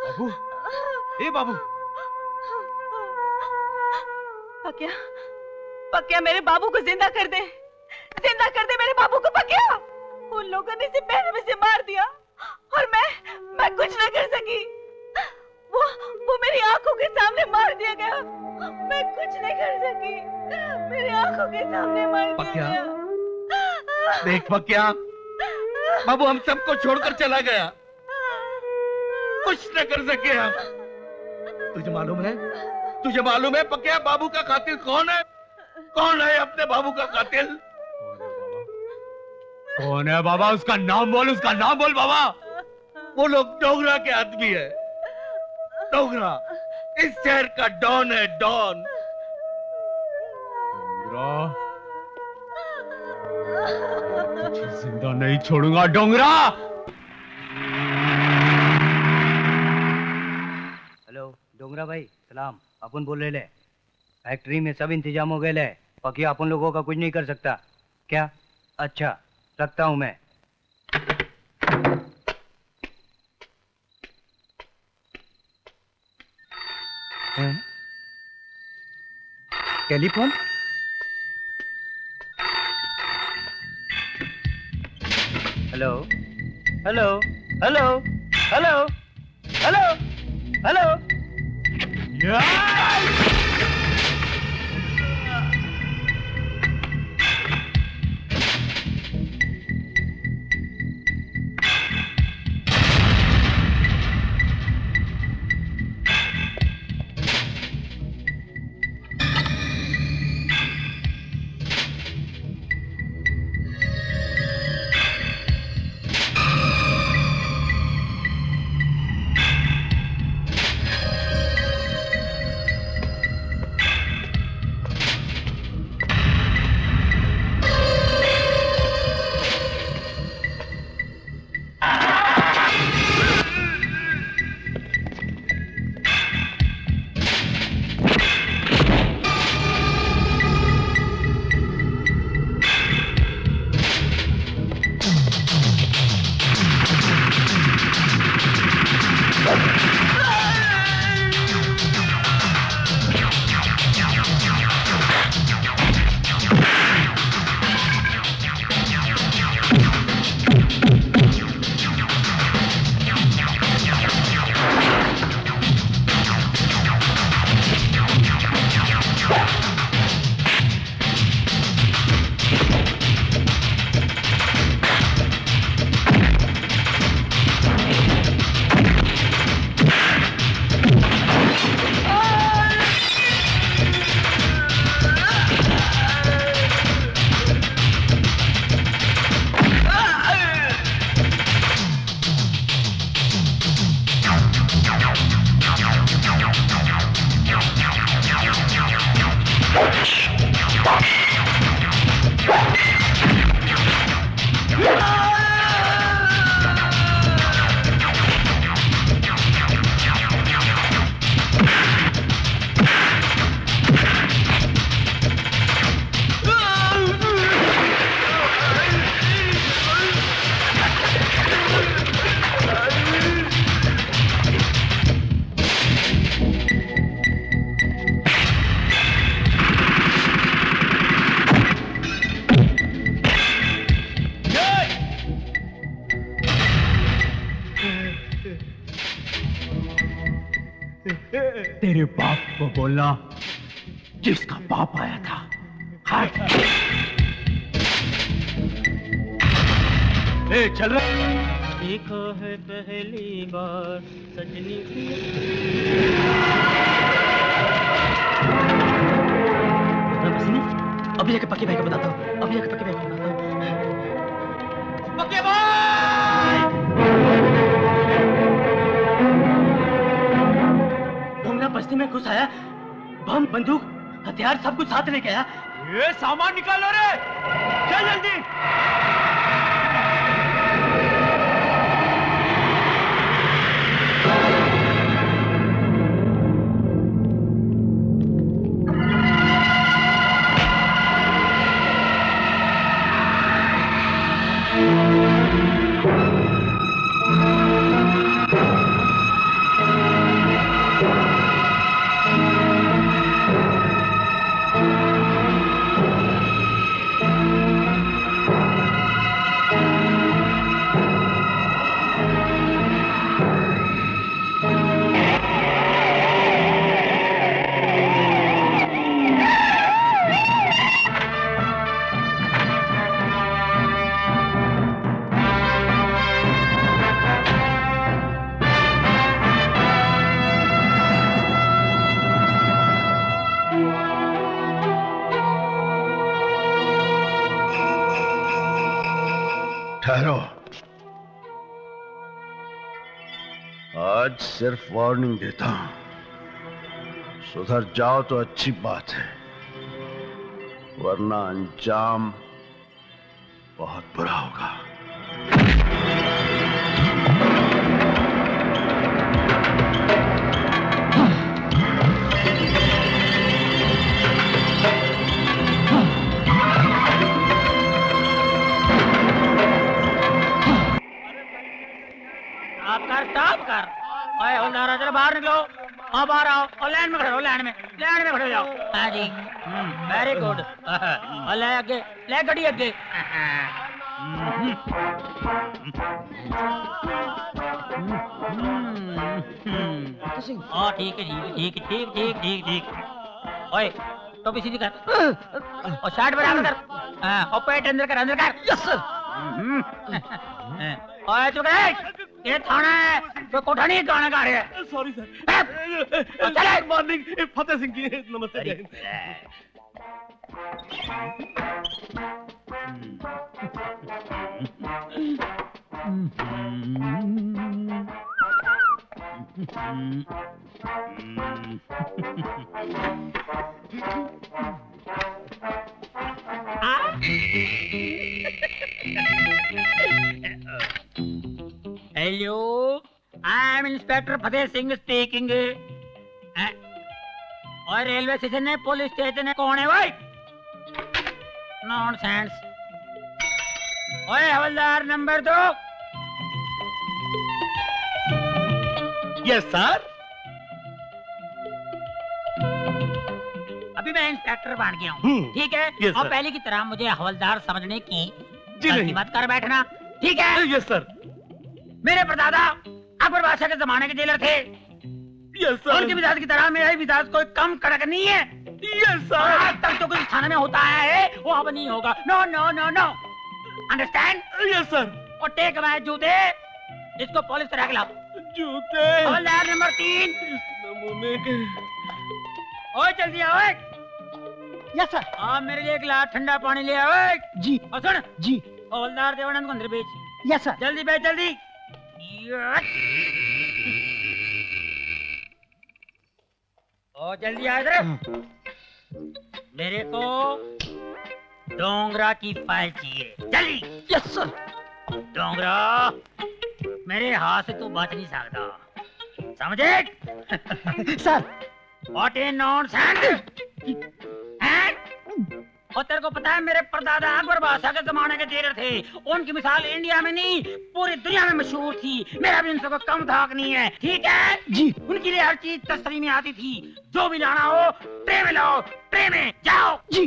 बाबू, ए बाबू, पकिया, पकिया मेरे बाबू को जिंदा कर दे मेरे बाबू को पकिया। उन लोगों ने इसे पैर में से मार दिया और मैं कुछ न कर सकी। वो मेरी आंखों के सामने मार दिया गया, मैं कुछ नहीं कर सकी। मेरी आंखों के सामने मार दिया गया। देख पकिया, बाबू हम सबको छोड़कर चला गया, कुछ न कर सके हम। तुझे मालूम है पकिया, बाबू का कातिल कौन है? कौन है अपने बाबू का कातिल? कौन है बाबा? उसका नाम बोल बाबा। वो लोग डोगरा के आदमी है। डोगरा इस शहर का डॉन है, डॉन। तुझे जिंदा नहीं छोड़ूंगा डोंगरा। हेलो डोंगरा भाई, सलाम। अपन बोल रहे ले, फैक्ट्री में सब इंतजाम हो गए ले, पकिया अपन लोगों का कुछ नहीं कर सकता क्या? अच्छा, रखता हूं मैं। Telephone? Hello hello hello hello hello hello. तेरे बाप को बोलना जिसका बाप आया था। हट। ए चल रहा। देखो है पहली बार सजनी अभी जाके पक्के भाई को बताता हूँ, अभी जाके पक्के भाई को बताता हूँ। पक्के भाई! डोंगरा बस्ती में घुस आया, बम बंदूक हथियार सब कुछ साथ लेके आया। ये सामान निकालो रे, चल जल्दी। ठहरो। आज सिर्फ वार्निंग देता हूं, सुधर जाओ तो अच्छी बात है, वरना अंजाम बहुत बुरा होगा। आप कर, स्टॉप कर। ओए हवलदार जरा बाहर निकलो। हाँ बाहर आओ और लाइन में खड़े हो, लाइन में खड़े हो जाओ। हाँ जी, वेरी गुड। और ले आगे, ले गड़ी आगे। हाँ ठीक है, ठीक है, ठीक ठीक ठीक ठीक। ओए टोपी सीधी कर और शर्ट बराबर कर। हाँ और पेट अंदर कर, अंदर कर। Yes sir. ओए चुप कर, ये थाना है, तो कोठा नहीं गाना गा रहे हैं। Sorry sir. चले। मॉर्निंग फतेह सिंह जी, नमस्ते। जय Hind. Hello, I am inspector Fateh Singh speaking. और रेलवे स्टेशन है, पुलिस स्टेशन है, कौन है भाई? नॉनसेंस। ओए हवलदार नंबर 2। Yes sir. अभी मैं इंस्पेक्टर बन गया हूँ, ठीक है? Yes, और sir. पहले की तरह मुझे हवलदार समझने की जी गलती नहीं। मत कर बैठना, ठीक है? Yes sir. मेरे परदादा अकबर बादशाह के जमाने के जेलर थे। Yes sir. उनके मिजाज की तरह मेरा मिजाज कोई कम कड़क नहीं है। Yes sir. आज तक जो कुछ थाने में होता है वो अब नहीं होगा। No no no no, understand? Yes sir. और टेक माय जूते, इसको पॉलिश करा के लाओ। जूते। हवलदार नंबर 3। नमूने के। ओए जल्दी आओ। Yes sir. आप मेरे लिए एक गिलास ठंडा पानी ले आओ। जी। और सुन जी। हवलदार देवानंद को अंदर भेज। Yes sir. जल्दी भेज, जल्दी। ओ जल्दी आ इधर। मेरे को डोंगरा की फाइल चाहिए, जल्दी। Yes sir. डोंगरा, मेरे हाथ से तू बच नहीं सकता, समझे? सर। What A nonsense. और तेरे को पता है मेरे परदादा अकबर बादशाह के जमाने के जेलर थे, उनकी मिसाल इंडिया में नहीं पूरी दुनिया में मशहूर थी। मेरा भी उनसे कोई कम धाक नहीं है, ठीक है जी? उनके लिए हर चीज तस्वीर में आती थी। जो भी लाना हो ट्रे में लाओ, ट्रे में जाओ। जी।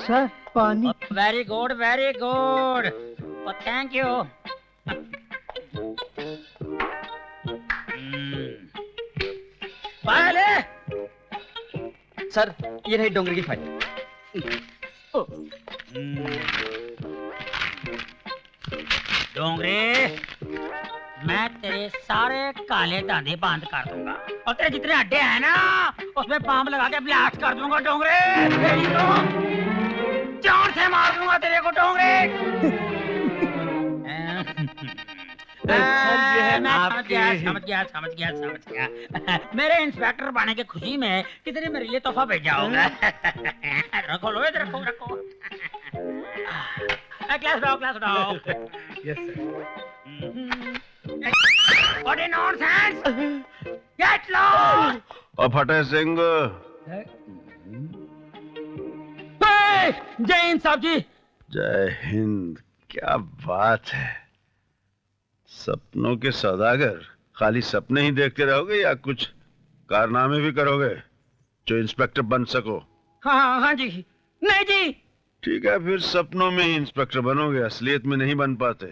सर पानी। Very good very good, thank you. पहले सर ये रही डोंगरे की फाइल। डोंगरे, मैं तेरे सारे काले दांते बंद कर दूंगा और तेरे जितने अड्डे हैं ना उसमें बम लगा के ब्लास्ट कर दूंगा डोंगरे। तेरी तो जान से मार दूंगा तेरे को डोंगरे। समझ गया। मेरे इंस्पेक्टर बनने की खुशी में कितने मेरे लिए तोहफा भेजा होगा। रखो लो इधर, रखो। क्लास उठाओ। Yes sir. What a nonsense! Get lost! और फटे सिंह। जय हिंद साहब जी। जय हिंद। क्या बात है, सपनों के सौदागर। खाली सपने ही देखते रहोगे या कुछ कारनामे भी करोगे जो इंस्पेक्टर बन सको? हाँ जी। नहीं जी। ठीक है, फिर सपनों में ही इंस्पेक्टर बनोगे, असलियत में नहीं बन पाते।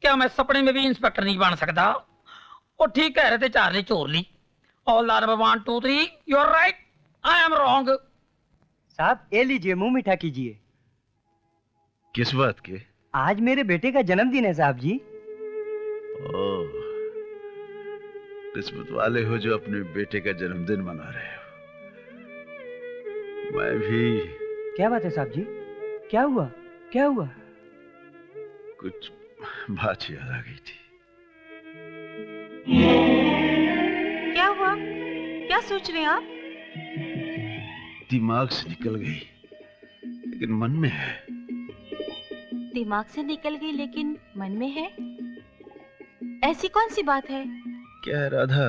क्या मैं सपने में भी इंस्पेक्टर नहीं बन सकता? वो ठीक कह रहे थे चार्ली चोरली। All number 1 2 3, you are right, I am wrong. साहब ये लीजिए, मुंह मीठा कीजिए। किस बात के? आज मेरे बेटे का जन्मदिन है साहब जी। ओह, किस्मत वाले हो जो अपने बेटे का जन्मदिन मना रहे हो। मैं भी। क्या बात है साहब जी? क्या हुआ? कुछ बात याद आ गई थी। क्या हुआ? क्या सोच रहे हैं आप? दिमाग से निकल गई लेकिन मन में है। दिमाग से निकल गई लेकिन मन में है? ऐसी कौन सी बात है? क्या है राधा,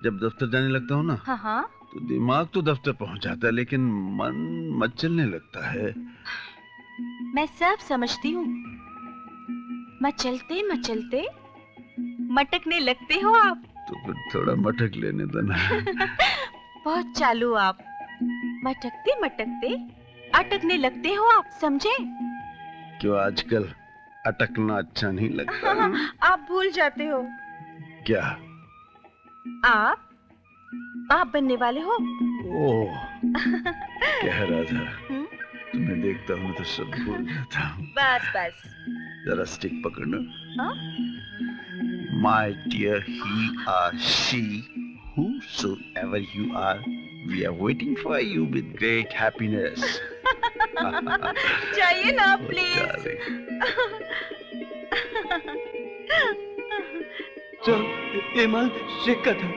जब दफ्तर जाने लगता हूँ ना, हाँ तो दिमाग तो दफ्तर पहुंच जाता है लेकिन मन मचलने लगता है। मैं सब समझती हूँ। मचलते मटकने लगते हो आप। तो फिर थोड़ा मटक लेने देना। बहुत चालू आप। मटकते अटकने लगते हो आप, समझे? क्यों आजकल अटकना अच्छा नहीं लगता? आप भूल जाते हो। क्या? आप बनने वाले हो। ओह, क्या है राधा, तुम्हें देखता हूँ तो सब भूल जाता हूँ। बस जरा स्टिक पकड़ना। My dear he or she, whosoever you are, we are waiting for you with great happiness. चाहिए ना प्लीज। चल एमल शेक था।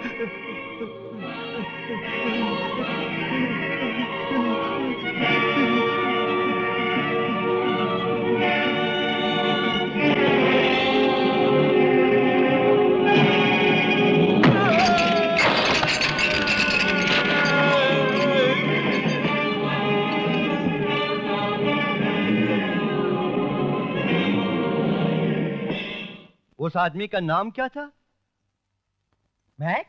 उस आदमी का नाम क्या था? मैक?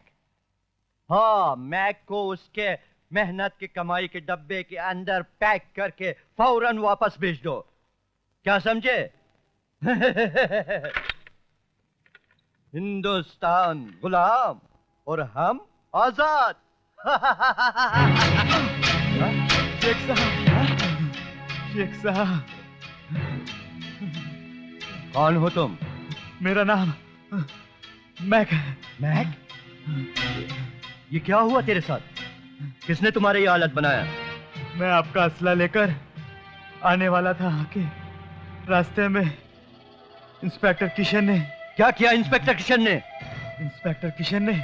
हाँ, मैक को उसके मेहनत की कमाई के डब्बे के अंदर पैक करके फौरन वापस भेज दो। क्या समझे? हिंदुस्तान गुलाम और हम आजाद। शेख साहब। कौन हो तुम? मेरा नाम मैक है। मैक? ये क्या हुआ तेरे साथ? किसने तुम्हारी ये हालत बनाया? मैं आपका असला लेकर आने वाला था कि रास्ते में इंस्पेक्टर किशन ने। क्या किया इंस्पेक्टर किशन ने? इंस्पेक्टर किशन ने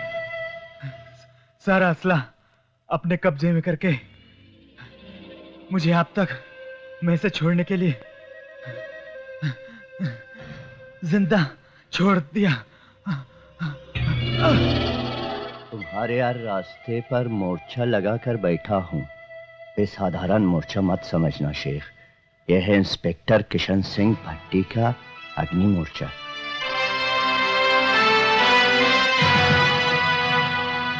सारा असला अपने कब्जे में करके मुझे आप तक में से छोड़ने के लिए जिंदा छोड़ दिया। तुम्हारे यार रास्ते पर मोर्चा लगाकर बैठा हूं। बेसाधारण मोर्चा मत समझना शेख, यह है इंस्पेक्टर किशन सिंह भट्टी का अग्नि मोर्चा।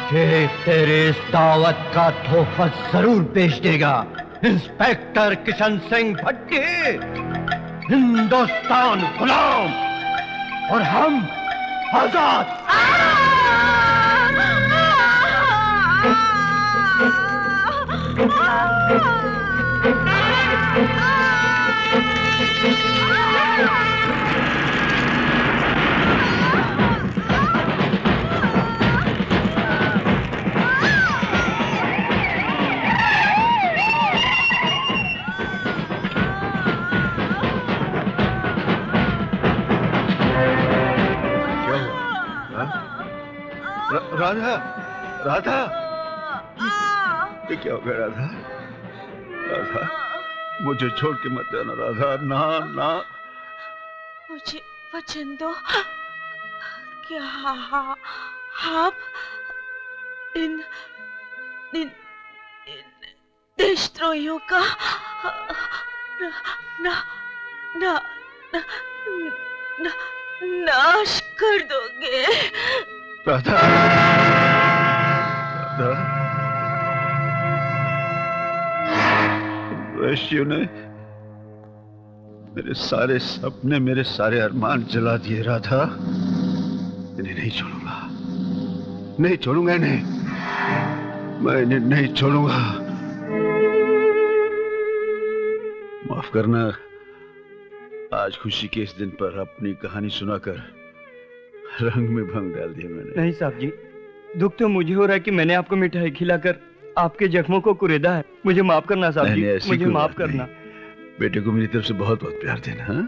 शेख तेरे इस दावत का तोहफा जरूर पेश देगा। इंस्पेक्टर किशन सिंह भट्टी, हिंदुस्तान गुलाम और हम आजाद। राधा, राधा, ये क्या हो गया राधा? राधा, मुझे छोड़ के मत जाना राधा, ना ना। मुझे वचन दो कि आप इन देशद्रोहियों का नाश कर दोगे। राधा, राधा, वैश्य ने मेरे सारे सपने, मेरे सारे अरमान जला दिए राधा। इन्हें नहीं छोड़ूंगा, नहीं छोड़ूंगा इन्हें, मैं इन्हें नहीं छोड़ूंगा। माफ करना, आज खुशी के इस दिन पर अपनी कहानी सुनाकर रंग में भंग डाल दिया मैंने। नहीं साहब जी, दुख तो मुझे हो रहा है कि मैंने आपको मिठाई खिलाकर आपके जख्मों को कुरेदा है। मुझे माफ करना साहब जी, मुझे माफ करना। बेटे को मेरी तरफ से बहुत बहुत प्यार देना। हाँ?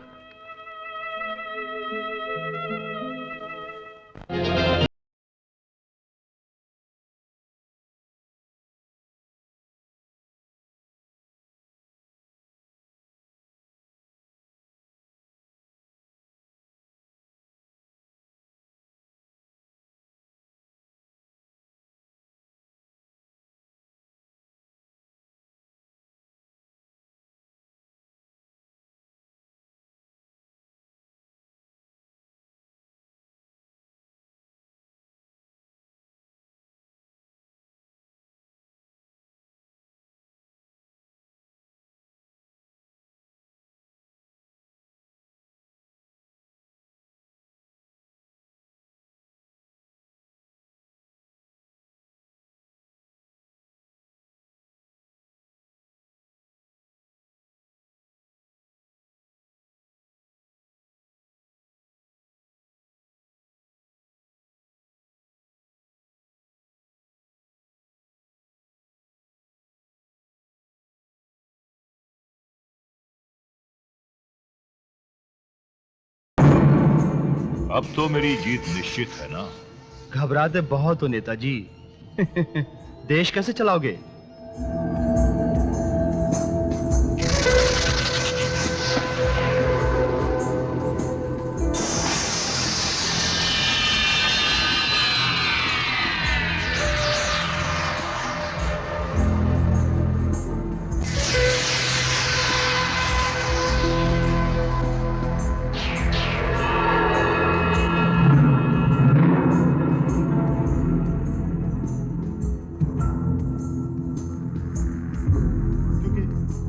अब तो मेरी जीत निश्चित है ना? घबराते बहुत हो नेताजी। देश कैसे चलाओगे?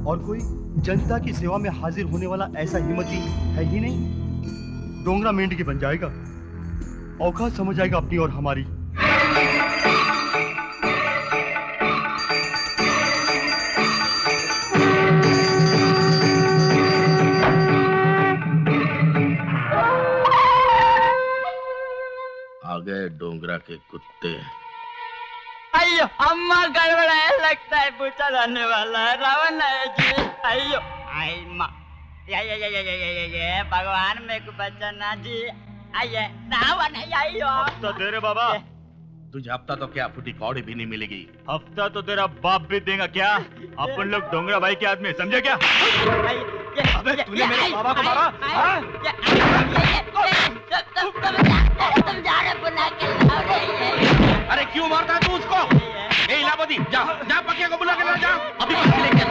और कोई जनता की सेवा में हाजिर होने वाला ऐसा हिम्मती है ही नहीं। डोंगरा मेंढकी बन जाएगा, औकात समझ आएगा अपनी और हमारी। आ गए डोंगरा के कुत्ते। अयो अम्मा गड़बड़ है, लगता है पूछा जाने वाला है। रावण है जी। अयो आई माँ, ये भगवान मेरे को बचाना जी। आइए रावण है। अयो तो तेरे बाबा तुझे हफ्ता तो क्या फुटी कौड़ी भी नहीं मिलेगी। हफ्ता तो तेरा बाप भी देगा क्या? अपन लोग डोंगरा भाई के आदमी, समझे क्या? अबे तूने मेरे बाबा को मारा? तुम जा रहे बुला के लाओ रे। अरे क्यों मारता है तू उसको? ए इलाहाबादी, जा जा पकिया को बुला के ला, जा अभी लेके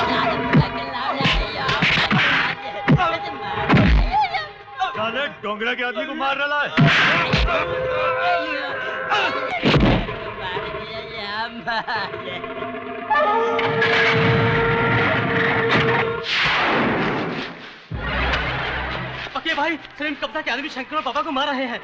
साले डोंगरा के आदमी को मार रहा है। रुकिए भाई, सलीम कब्जा के आदमी शंकर और पापा को मार रहे हैं।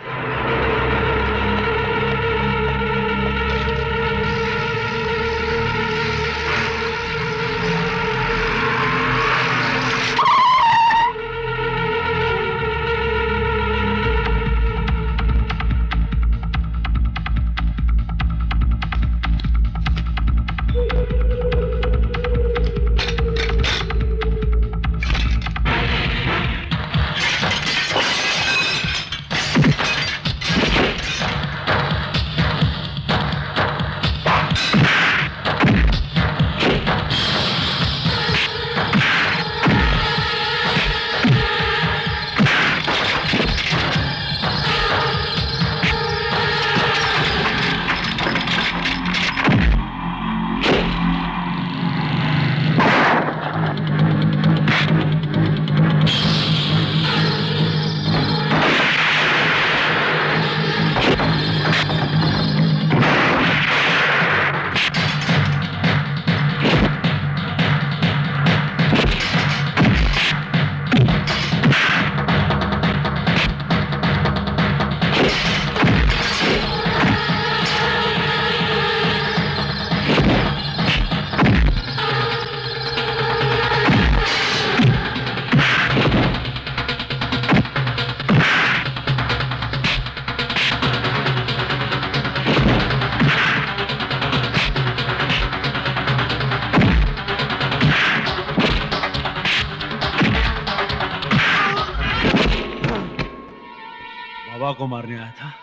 को मारने आया था।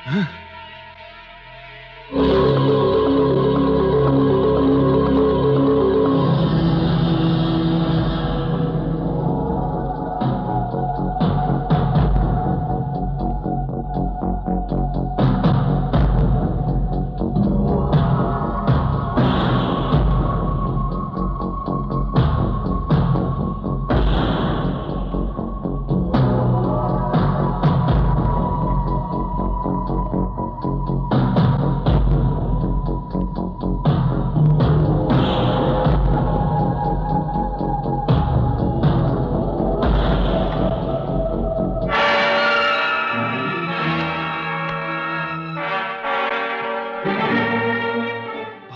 हाँ?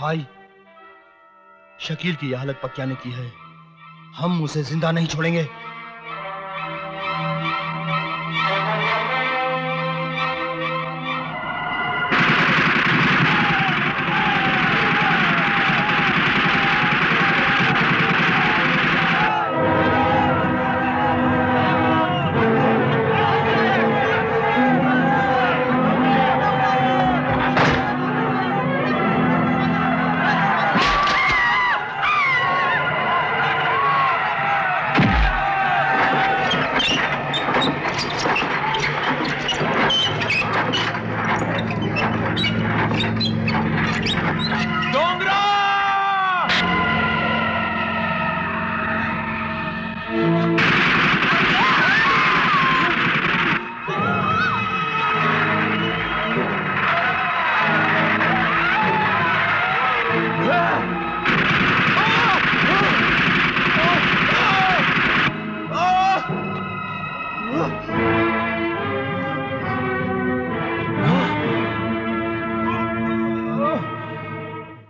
भाई, शकील की यह हालत पक्या ने की है, हम उसे जिंदा नहीं छोड़ेंगे।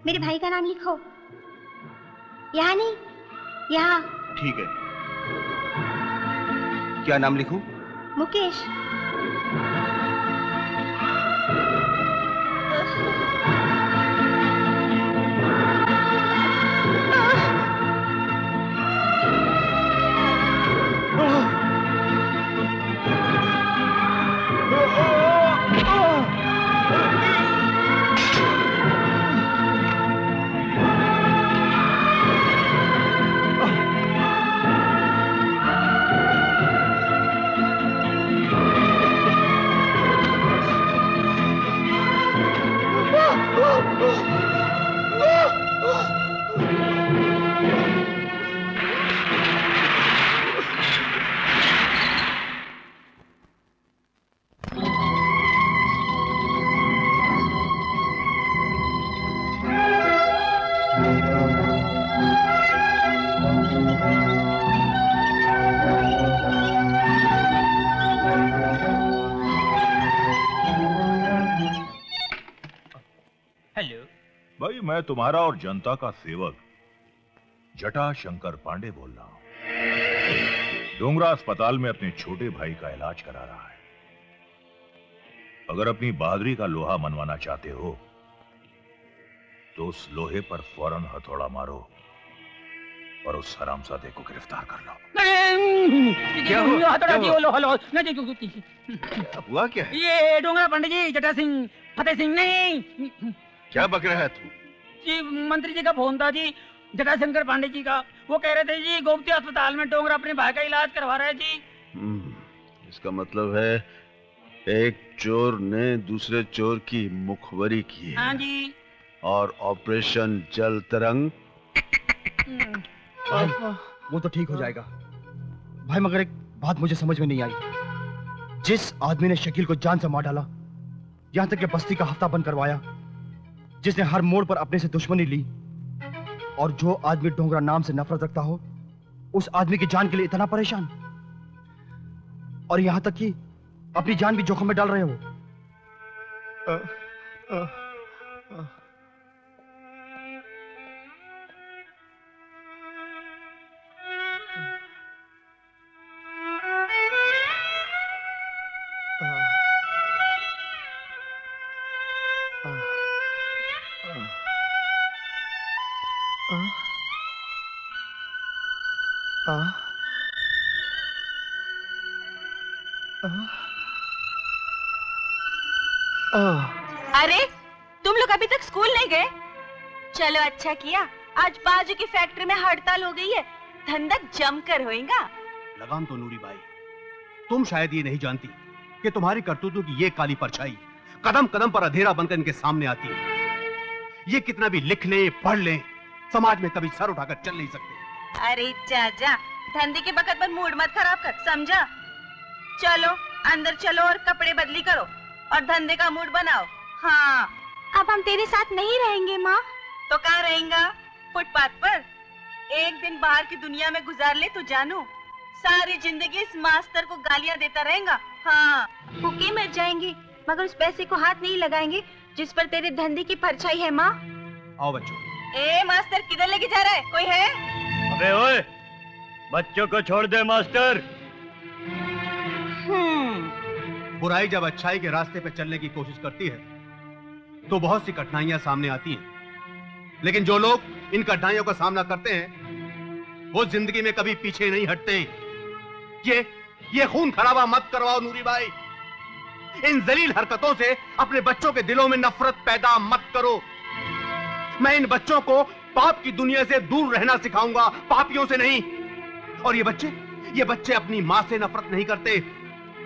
मेरे भाई का नाम लिखो। यहाँ नहीं, यहाँ। ठीक है। क्या नाम लिखूं? मुकेश। मैं तुम्हारा और जनता का सेवक जटा शंकर पांडे बोल रहा हूं। डोंगरा अस्पताल में अपने छोटे भाई का इलाज करा रहा है। अगर अपनी बहादुरी का लोहा मनवाना चाहते हो तो उस लोहे पर फौरन हथौड़ा मारो और उस हरामजादे को गिरफ्तार कर लो। क्या हुआ? हुआ क्या है? ये डोंगरा पंडित जी, जटा सिंह, फतेह सिंह नहीं। क्या बक रहा है तू? जी मंत्री जी का फोन था जी, जटा शंकर पांडे जी का। वो कह रहे थे जी गोमती अस्पताल में डोंगरा अपने भाई का इलाज करवा रहा है जी। इसका मतलब है एक चोर ने दूसरे चोर की मुखबरी की है। हाँ जी। और ऑपरेशन जल तरंग। भाई, वो तो ठीक हो जाएगा भाई, मगर एक बात मुझे समझ में नहीं आई। जिस आदमी ने शकील को जान से मार डाला, यहां तक कि बस्ती का हफ्ता बंद करवाया, जिसने हर मोड़ पर अपने से दुश्मनी ली, और जो आदमी डोंगरा नाम से नफरत रखता हो, उस आदमी की जान के लिए इतना परेशान, और यहां तक कि अपनी जान भी जोखिम में डाल रहे हो। अरे तुम लोग अभी तक स्कूल नहीं गए? चलो अच्छा किया, आज बाजू की फैक्ट्री में हड़ताल हो गई है, धंधा जमकर होएगा। लगाम तो नूरी बाई, तुम शायद ये नहीं जानती कि तुम्हारी करतूतों की ये काली परछाई कदम कदम पर अंधेरा बनकर इनके सामने आती है। ये कितना भी लिख ले पढ़ ले, समाज में कभी सर उठाकर चल नहीं सकते। अरे चाचा, धंधे के बखत पर मूड मत खराब कर, समझा? चलो अंदर चलो और कपड़े बदली करो और धंधे का मूड बनाओ। हाँ, अब हम तेरे साथ नहीं रहेंगे माँ। तो कहाँ रहेगा? फुटपाथ पर? एक दिन बाहर की दुनिया में गुजार ले तो जानू, सारी जिंदगी इस मास्टर को गालियाँ देता रहेगा। हाँ, भूखे मर जाएंगे मगर उस पैसे को हाथ नहीं लगाएंगे जिस पर तेरे धंधे की परछाई है माँ। आओ बच्चों। ए मास्टर, किधर लेके जा रहा है? कोई है? अबे ओए, बच्चों को छोड़ दे मास्टर। बुराई जब अच्छाई के रास्ते पे चलने की कोशिश करती है तो बहुत सी कठिनाइयां सामने आती हैं, लेकिन जो लोग इन कठिनाइयों का सामना करते हैं वो जिंदगी में कभी पीछे नहीं हटते। ये खून खराबा मत करवाओ नूरी बाई। इन जलील हरकतों से अपने बच्चों के दिलों में नफरत पैदा मत करो। मैं इन बच्चों को पाप की दुनिया से दूर रहना सिखाऊंगा, पापियों से नहीं। और ये बच्चे अपनी मां से नफरत नहीं करते,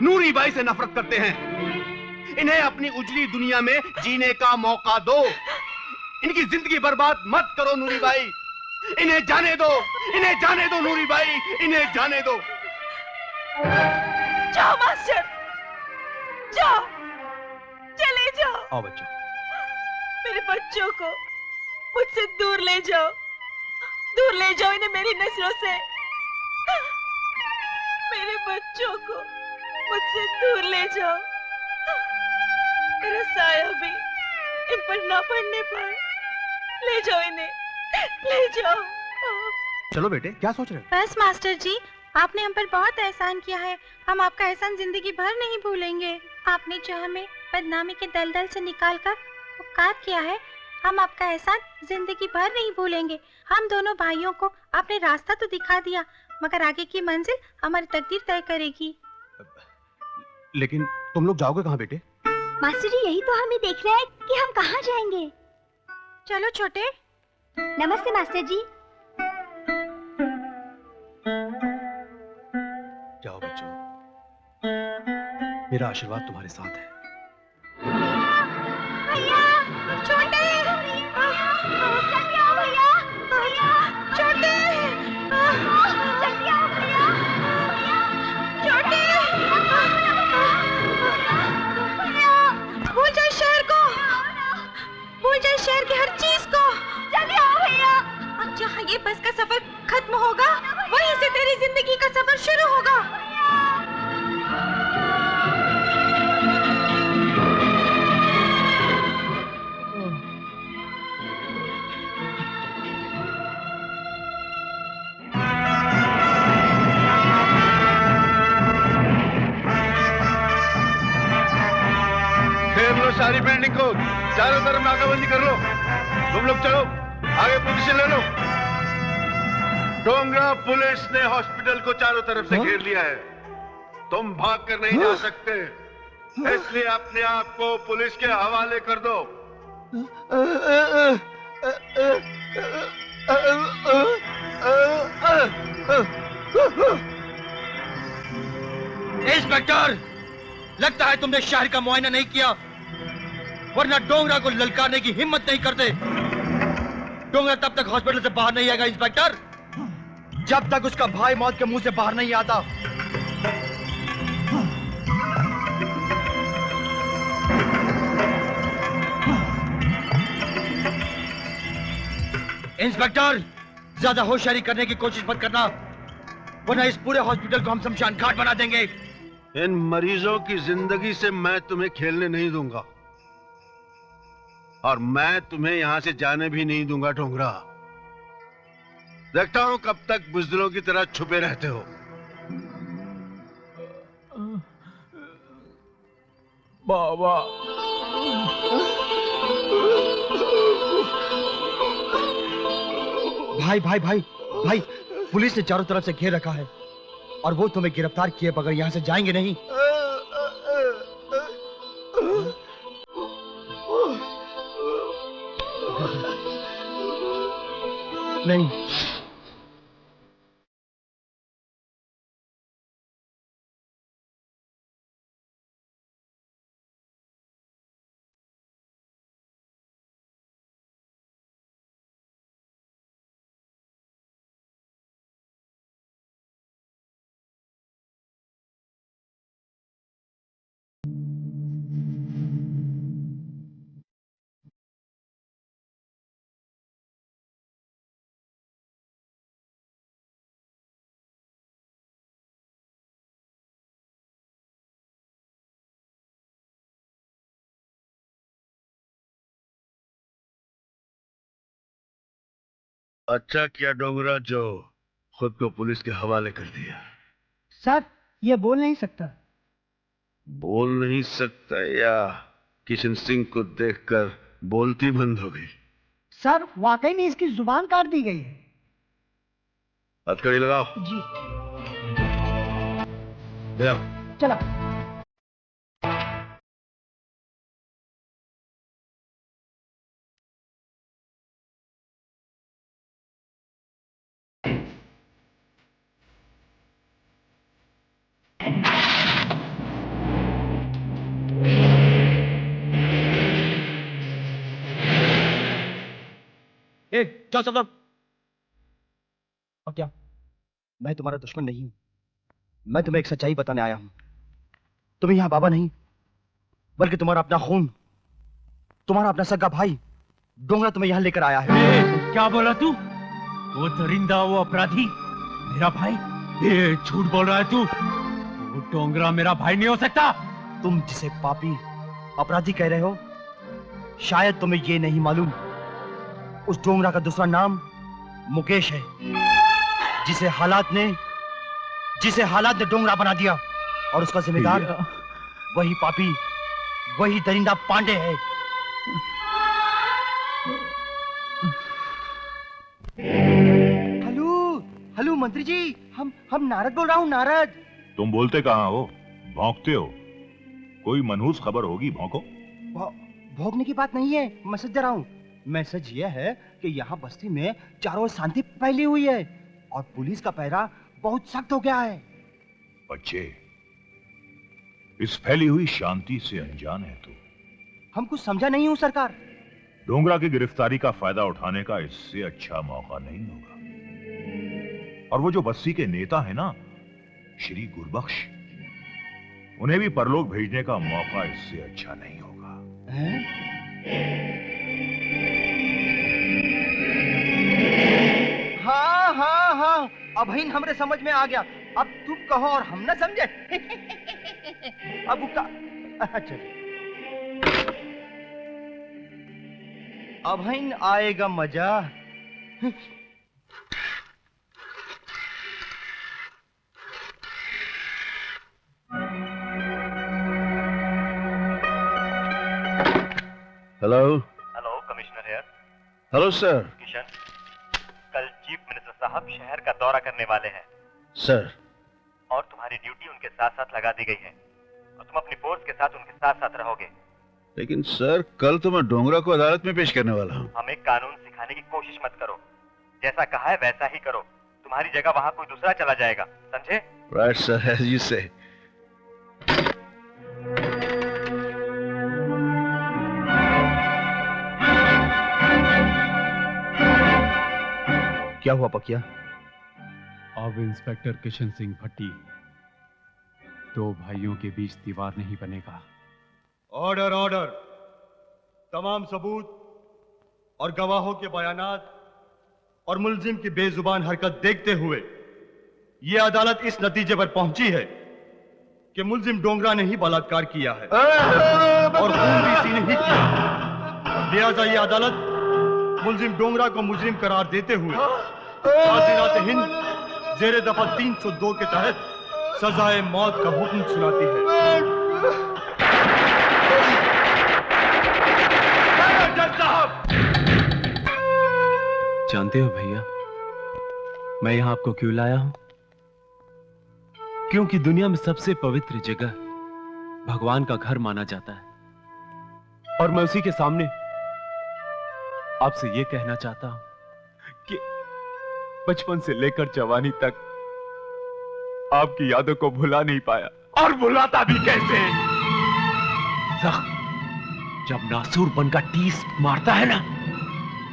नूरी बाई से नफरत करते हैं। इन्हें अपनी उजली दुनिया में जीने का मौका दो। इनकी जिंदगी बर्बाद मत करो नूरी बाई। इन्हें जाने दो, इन्हें जाने दो नूरी बाई, इन्हें जाने दो। जाओ मास्टर, जाओ, चले जाओ। आओ बच्चों। मेरे बच्चों को मुझसे दूर ले जाओ, दूर ले जाओ इन्हें मेरी नजरों से। मेरे बच्चों को मुझसे दूर ले जाओ, मेरा साया भी इन पर ना पड़ने पाए। ले जाओ इन्हें, ले जाओ। चलो बेटे, क्या सोच रहे हो? बस मास्टर जी, आपने हम पर बहुत एहसान किया है, हम आपका एहसान जिंदगी भर नहीं भूलेंगे। आपने जो हमें बदनामी के दलदल से निकालकर उपकार किया है, हम आपका एहसान जिंदगी भर नहीं भूलेंगे। हम दोनों भाइयों को आपने रास्ता तो दिखा दिया, मगर आगे की मंजिल हमारी तकदीर तय करेगी। लेकिन तुम लोग जाओगे कहाँ बेटे? मास्टर जी, यही तो हमें देख रहा है कि हम कहाँ जाएंगे। चलो छोटे। नमस्ते मास्टर जी। जाओ बच्चों, मेरा आशीर्वाद तुम्हारे साथ है। भैया, छोटे, जल्दी आओ भैया, भैया, छोटे, जल्दी आओ भैया, छोटे, भूल जाए शहर को, भूल जाए शहर की हर चीज को। जल्दी आओ भैया। अब जहाँ ये बस का सफर खत्म होगा, वहीं से तेरी जिंदगी का सफर शुरू होगा। बिल्डिंग को, चारों तरफ नाकाबंदी कर लो। तुम लोग चलो, आगे पोजीशन ले लो। डोंगरा पुलिस ने हॉस्पिटल को चारों तरफ से घेर लिया है। तुम भाग कर नहीं जा सकते, इसलिए अपने आप को पुलिस के हवाले कर दो। इंस्पेक्टर, लगता है तुमने शहर का मुआयना नहीं किया, वरना डोंगरा को ललकारने की हिम्मत नहीं करते। डोंगरा तब तक हॉस्पिटल से बाहर नहीं आएगा इंस्पेक्टर, जब तक उसका भाई मौत के मुंह से बाहर नहीं आता। इंस्पेक्टर, ज्यादा होशियारी करने की कोशिश मत करना, वरना इस पूरे हॉस्पिटल को हम शमशान घाट बना देंगे। इन मरीजों की जिंदगी से मैं तुम्हें खेलने नहीं दूंगा, और मैं तुम्हें यहां से जाने भी नहीं दूंगा डोंगरा। देखता हूं कब तक बुजदिलों की तरह छुपे रहते हो। बाबा, भाई भाई भाई भाई, पुलिस ने चारों तरफ से घेर रखा है और वो तुम्हें गिरफ्तार किए बगैर यहाँ से जाएंगे नहीं। नहीं, अच्छा किया डोंगरा जो खुद को पुलिस के हवाले कर दिया। सर, ये बोल नहीं सकता। बोल नहीं सकता या किशन सिंह को देखकर बोलती बंद हो गई? सर, वाकई में इसकी जुबान काट दी गई है। हथकड़ी लगाओ। जी। ले आओ। चलो। जाओ सब लोग। और क्या, मैं तुम्हारा दुश्मन नहीं हूं, मैं तुम्हें एक सच्चाई बताने आया हूं। तुम्हें यहां बाबा नहीं, बल्कि तुम्हारा अपना खून, तुम्हारा अपना सगा भाई डोंगरा तुम्हें यहां लेकर आया है। क्या बोला तू? वो दरिंदा, वो अपराधी मेरा भाई? ये झूठ बोल रहा है तू। वो डोंगरा मेरा भाई नहीं हो सकता। तुम जिसे पापी अपराधी कह रहे हो, शायद तुम्हें ये नहीं मालूम, उस डोंगरा का दूसरा नाम मुकेश है, जिसे हालात ने डोंगरा बना दिया, और उसका जिम्मेदार वही पापी, वही दरिंदा पांडे है। हेलो हेलो मंत्री जी, हम नारद बोल रहा हूँ, नारद। तुम बोलते कहाँ हो? भौंकते हो? कोई मनहूस खबर होगी, भौंको। भोगने की बात नहीं है, मैसेज दे रहा हूँ। मैसेज यह है कि यहाँ बस्ती में चारों ओर शांति फैली हुई है और पुलिस का पहरा बहुत सख्त हो गया है। बच्चे, इस फैली हुई शांति से अनजान है तू। हम कुछ समझा नहीं हूँ सरकार। डोंगरा की गिरफ्तारी का फायदा उठाने का इससे अच्छा मौका नहीं होगा। और वो जो बस्ती के नेता है ना, श्री गुरबख्श, उन्हें भी परलोक भेजने का मौका इससे अच्छा नहीं होगा। हाँ हाँ हाँ, अब ही हमरे समझ में आ गया। अब तुम कहो और हम ना समझे। अब का अच्छा, अब ही आएगा मजा। Hello hello commissioner here. Hello sir. Kishan, कल चीफ मिनिस्टर साहब शहर का दौरा करने वाले हैं सर और तुम्हारी ड्यूटी उनके साथ साथ लगा दी गई है और तुम अपनी फोर्स के साथ उनके साथ साथ रहोगे। लेकिन सर कल तो मैं डोंगरा को अदालत में पेश करने वाला हूँ। हमें कानून सिखाने की कोशिश मत करो, जैसा कहा है वैसा ही करो। तुम्हारी जगह वहाँ कोई दूसरा चला जाएगा, समझे? राइट सर, एज यू से। क्या हुआ पकिया? अब इंस्पेक्टर किशन सिंह भट्टी दो भाइयों के बीच दीवार नहीं बनेगा। Order order. तमाम सबूत और गवाहों के बयानात और मुलजिम की बेजुबान हरकत देखते हुए यह अदालत इस नतीजे पर पहुंची है कि मुलजिम डोंगरा ने ही बलात्कार किया है और खून भी इसी ने ही किया। लिहाजा यह अदालत मुलजिम डोंगरा को मुजरिम करार देते हुए काज़ी हिंद जेरे दफा 302 के तहत सजाए मौत का हुक्म सुनाती है। जानते हो भैया, मैं यहां आपको क्यों लाया हूं? क्योंकि दुनिया में सबसे पवित्र जगह भगवान का घर माना जाता है और मैं उसी के सामने आपसे यह कहना चाहता हूं कि बचपन से लेकर जवानी तक आपकी यादों को भुला नहीं पाया, और भुलाता भी कैसे? जब नासूर बनकर टीस मारता है ना,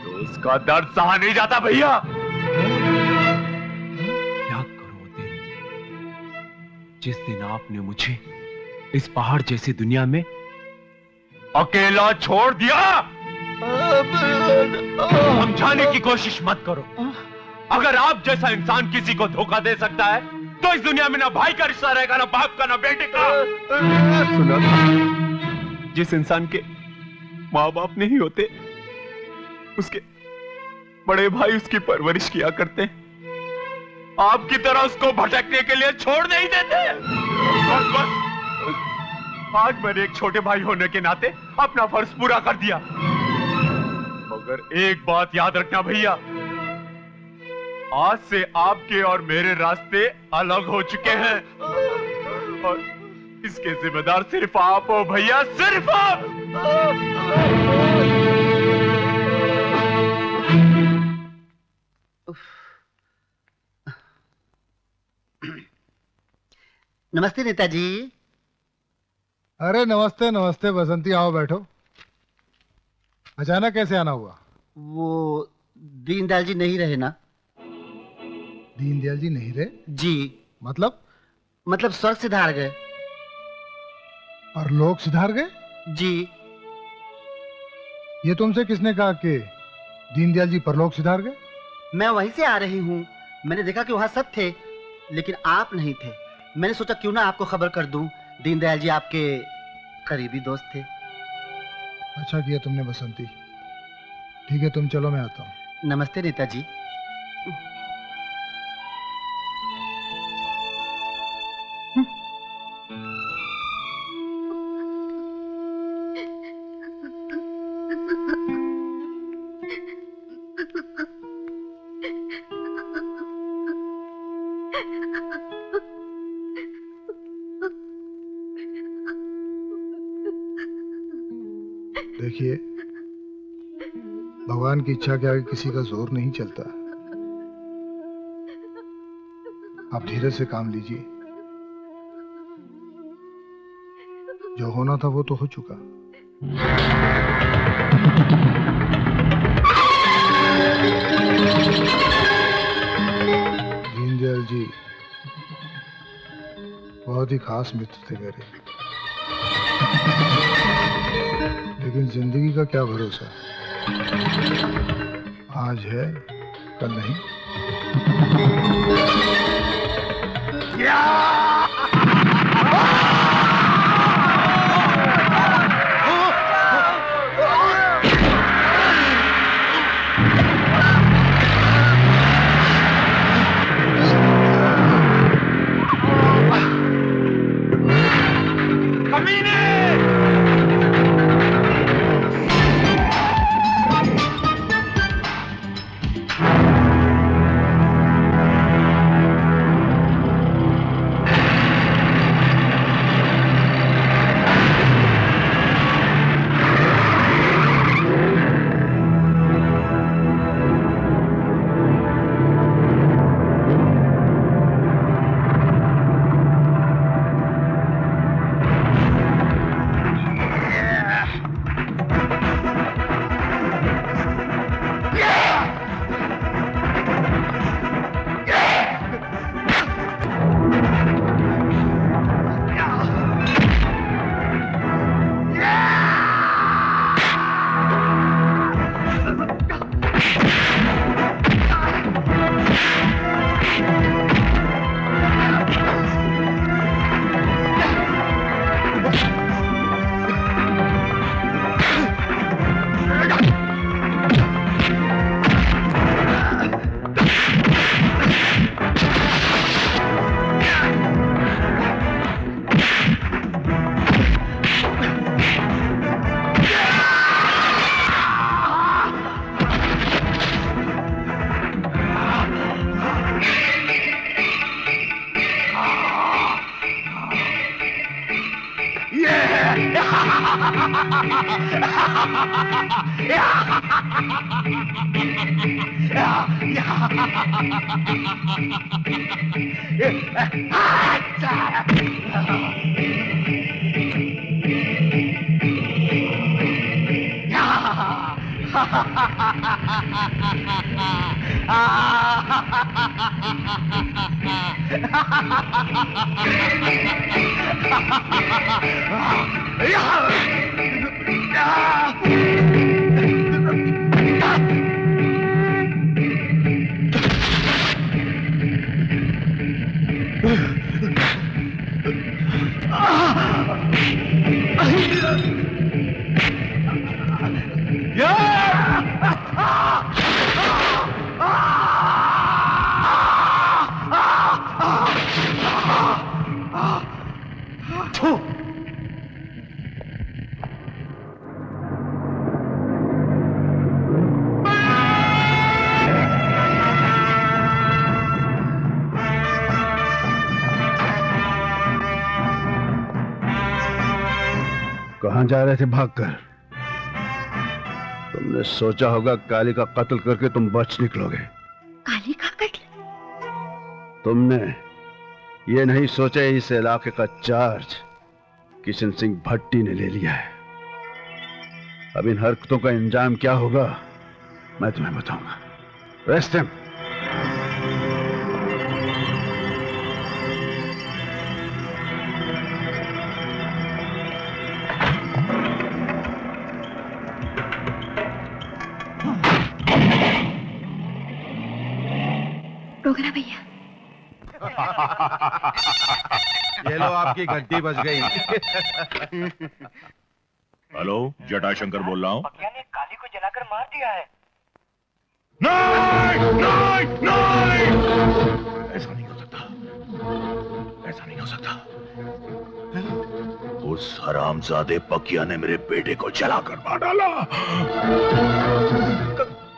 तो उसका दर्द सहा नहीं जाता भैया। याद करो वो दिन, जिस दिन आपने मुझे इस पहाड़ जैसी दुनिया में अकेला छोड़ दिया। समझाने की कोशिश मत करो। अगर आप जैसा इंसान किसी को धोखा दे सकता है तो इस दुनिया में ना भाई का रिश्ता रहेगा, ना बाप का, ना बेटे का। सुना था, जिस इंसान के माँ बाप नहीं होते उसके बड़े भाई उसकी परवरिश किया करते हैं। आपकी तरह उसको भटकने के लिए छोड़ नहीं देते। बस आज मैंने एक छोटे भाई होने के नाते अपना फर्ज पूरा कर दिया, मगर एक बात याद रखना भैया, आज से आपके और मेरे रास्ते अलग हो चुके हैं और इसके जिम्मेदार सिर्फ आप हो भैया, सिर्फ आप। नमस्ते नेताजी। अरे नमस्ते नमस्ते बसंती, आओ बैठो। अचानक कैसे आना हुआ? वो दीनदयाल जी नहीं रहे ना। दीनदयाल जी नहीं रहे? जी। मतलब स्वर्ग सिधार गए। और लोग सिधार गए? जी। ये तुमसे किसने कहा कि दीनदयाल जी परलोक सिधार गए? मैं वहीं से आ रही हूँ। मैंने देखा कि वहाँ सब थे लेकिन आप नहीं थे। मैंने सोचा क्यों ना आपको खबर कर दूं। दीनदयाल जी आपके करीबी दोस्त थे। अच्छा किया तुमने बसंती। ठीक है तुम चलो, मैं आता हूँ। नमस्ते नेताजी। देखिए, भगवान की इच्छा के आगे किसी का जोर नहीं चलता। आप धीरे से काम लीजिए। जो होना था वो तो हो चुका। दीनदयाल जी बहुत ही खास मित्र थे मेरे, लेकिन जिंदगी का क्या भरोसा, आज है कल नहीं। कहां जा रहे थे भागकर? तुमने सोचा होगा काली का कत्ल करके तुम बच निकलोगे। काली का कत्ल? तुमने ये नहीं सोचा इस इलाके का चार्ज किशन सिंह भट्टी ने ले लिया है। अब इन हरकतों का इंजाम क्या होगा मैं तुम्हें बताऊंगा। Rest him. डोगरा भैया। ये लो आपकी घंटी बज गई। हेलो, जटाशंकर बोल रहा हूँ। पकिया ने काली को जलाकर मार दिया है। नहीं, नहीं, नहीं! ऐसा नहीं हो सकता, ऐसा नहीं हो सकता। उस हरामजादे पकिया ने मेरे बेटे को जलाकर मार डाला।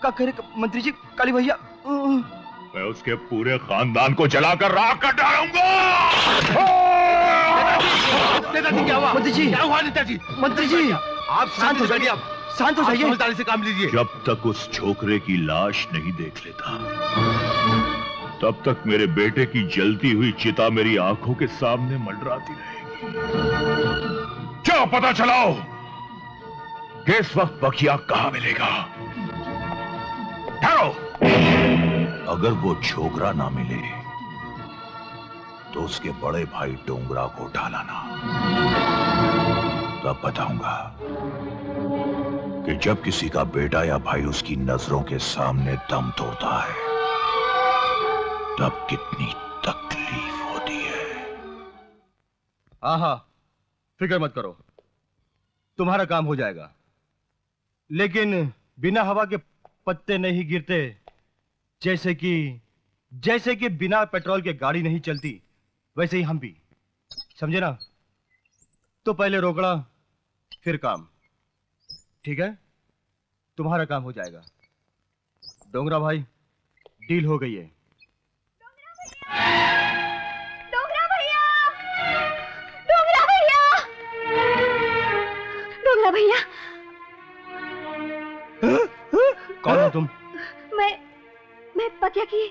क्या करे मंत्री जी? काली भैया, मैं उसके पूरे खानदान को जलाकर राख कर डालूंगा। नेताजी क्या हुआ? मंत्री जी क्या हुआ नेताजी? मंत्री जी आप शांत हो जाइए। आप शांत हो जाइए। समझदारी से काम लीजिए। जब तक उस छोकरे की लाश नहीं देख लेता तब तक मेरे बेटे की जलती हुई चिता मेरी आंखों के सामने मंडराती रहेगी। क्या पता चलाओ कि इस वक्त बकिया कहां मिलेगा। ठहरो, अगर वो छोकरा ना मिले तो उसके बड़े भाई डोंगरा को उठा लाना। तब बताऊंगा कि जब किसी का बेटा या भाई उसकी नजरों के सामने दम तोड़ता है तब कितनी तकलीफ होती है। हाँ, फिक्र मत करो, तुम्हारा काम हो जाएगा। लेकिन बिना हवा के पत्ते नहीं गिरते, जैसे कि बिना पेट्रोल के गाड़ी नहीं चलती, वैसे ही हम भी, समझे ना? तो पहले रोकड़ा फिर काम, ठीक है? तुम्हारा काम हो जाएगा। डोंगरा भाई, डील हो गई है। डोगरा भैया! डोगरा भैया! डोगरा भैया! कौन हो तुम? मैं पकिया की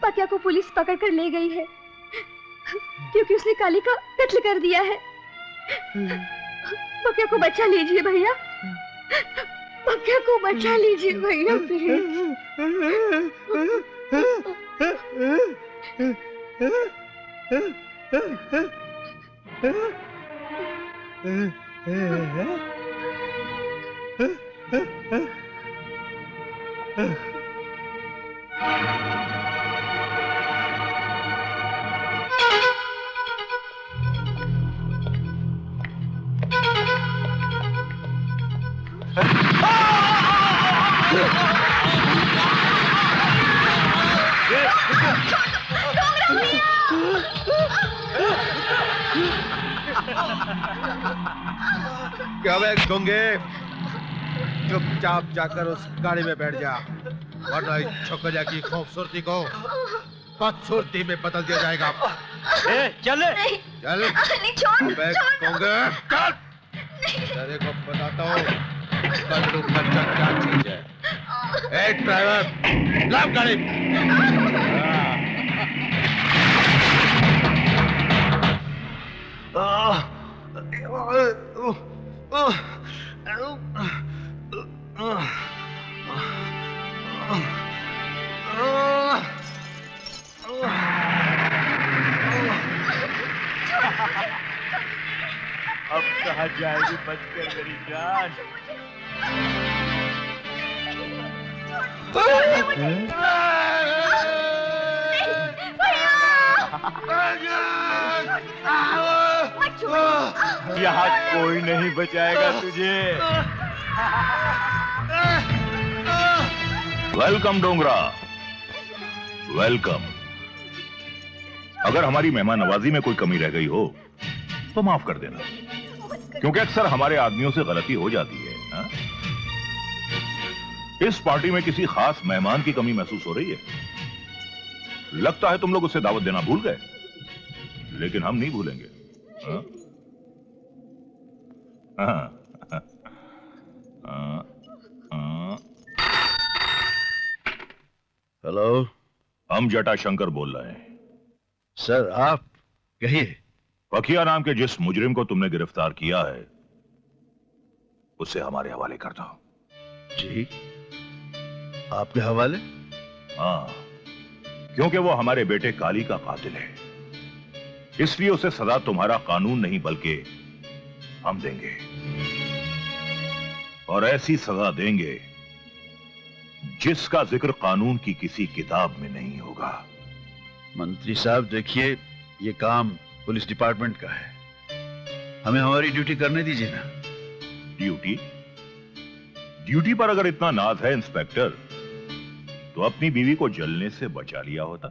पकिया को पुलिस पकड़ कर ले गई है क्योंकि उसने काली का कत्ल कर दिया है। पकिया को बचा लीजिए भैया, पकिया को बचा लीजिए भैया क्या वे गंगे चुपचाप जाकर उस गाड़ी में बैठ जा, वरना इस छोकरिया की खूबसूरती को बदसूरती में बदल दिया जाएगा। चल चल अबे कोंगे, चल तेरे को बताता हूँ कल्लू खच्चर क्या चीज है। ए ड्राइवर, लाओ गाड़ी। अब कहाँ जाएगी बचकर मेरी जान? यहाँ कोई नहीं बचाएगा तुझे। Welcome Dongra, welcome. अगर हमारी मेहमान नवाजी में कोई कमी रह गई हो तो माफ कर देना, क्योंकि अक्सर हमारे आदमियों से गलती हो जाती है। हा? इस पार्टी में किसी खास मेहमान की कमी महसूस हो रही है। लगता है तुम लोग उसे दावत देना भूल गए, लेकिन हम नहीं भूलेंगे। हा? हाँ। हेलो, हम जटाशंकर बोल रहे हैं। सर आप कहिए। पखिया नाम के जिस मुजरिम को तुमने गिरफ्तार किया है उसे हमारे हवाले कर दो। जी, आपके हवाले? हाँ, क्योंकि वो हमारे बेटे काली का कातिल है, इसलिए उसे सजा तुम्हारा कानून नहीं बल्कि हम देंगे, और ऐसी सजा देंगे जिसका जिक्र कानून की किसी किताब में नहीं होगा। मंत्री साहब देखिए, ये काम पुलिस डिपार्टमेंट का है, हमें हमारी ड्यूटी करने दीजिए ना। ड्यूटी? ड्यूटी पर अगर इतना नाज है इंस्पेक्टर, तो अपनी बीवी को जलने से बचा लिया होता।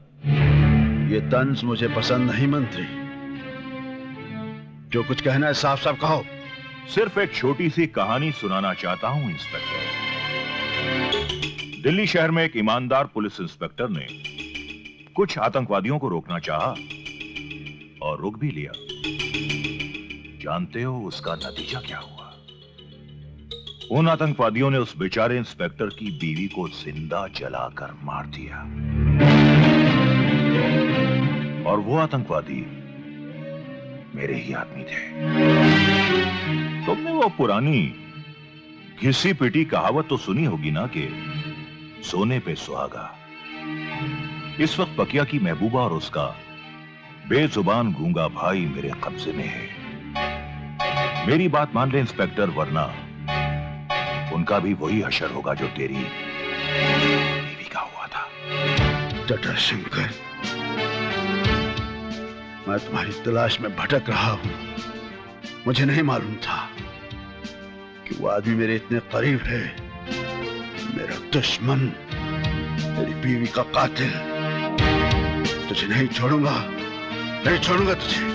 ये तंज मुझे पसंद नहीं मंत्री, जो कुछ कहना है साफ साफ कहो। सिर्फ एक छोटी सी कहानी सुनाना चाहता हूं इंस्पेक्टर। दिल्ली शहर में एक ईमानदार पुलिस इंस्पेक्टर ने कुछ आतंकवादियों को रोकना चाहा और रोक भी लिया। जानते हो उसका नतीजा क्या हुआ? उन आतंकवादियों ने उस बेचारे इंस्पेक्टर की बीवी को जिंदा जलाकर मार दिया, और वो आतंकवादी मेरे ही आदमी थे। तुमने वो पुरानी घिसी पिटी कहावत तो सुनी होगी ना कि सोने पे सुहागा। इस वक्त पकिया की महबूबा और उसका बेजुबान गूंगा भाई मेरे कब्जे में है। मेरी बात मान ले इंस्पेक्टर, वरना उनका भी वही हशर होगा जो तेरी बीवी का हुआ था। जटाशंकर, मैं तुम्हारी तलाश में भटक रहा हूं। मुझे नहीं मालूम था कि वो आदमी मेरे इतने करीब है, मेरा दुश्मन, मेरी बीवी का कातिल। तुझे नहीं छोड़ूंगा, नहीं छोड़ूंगा तुझे।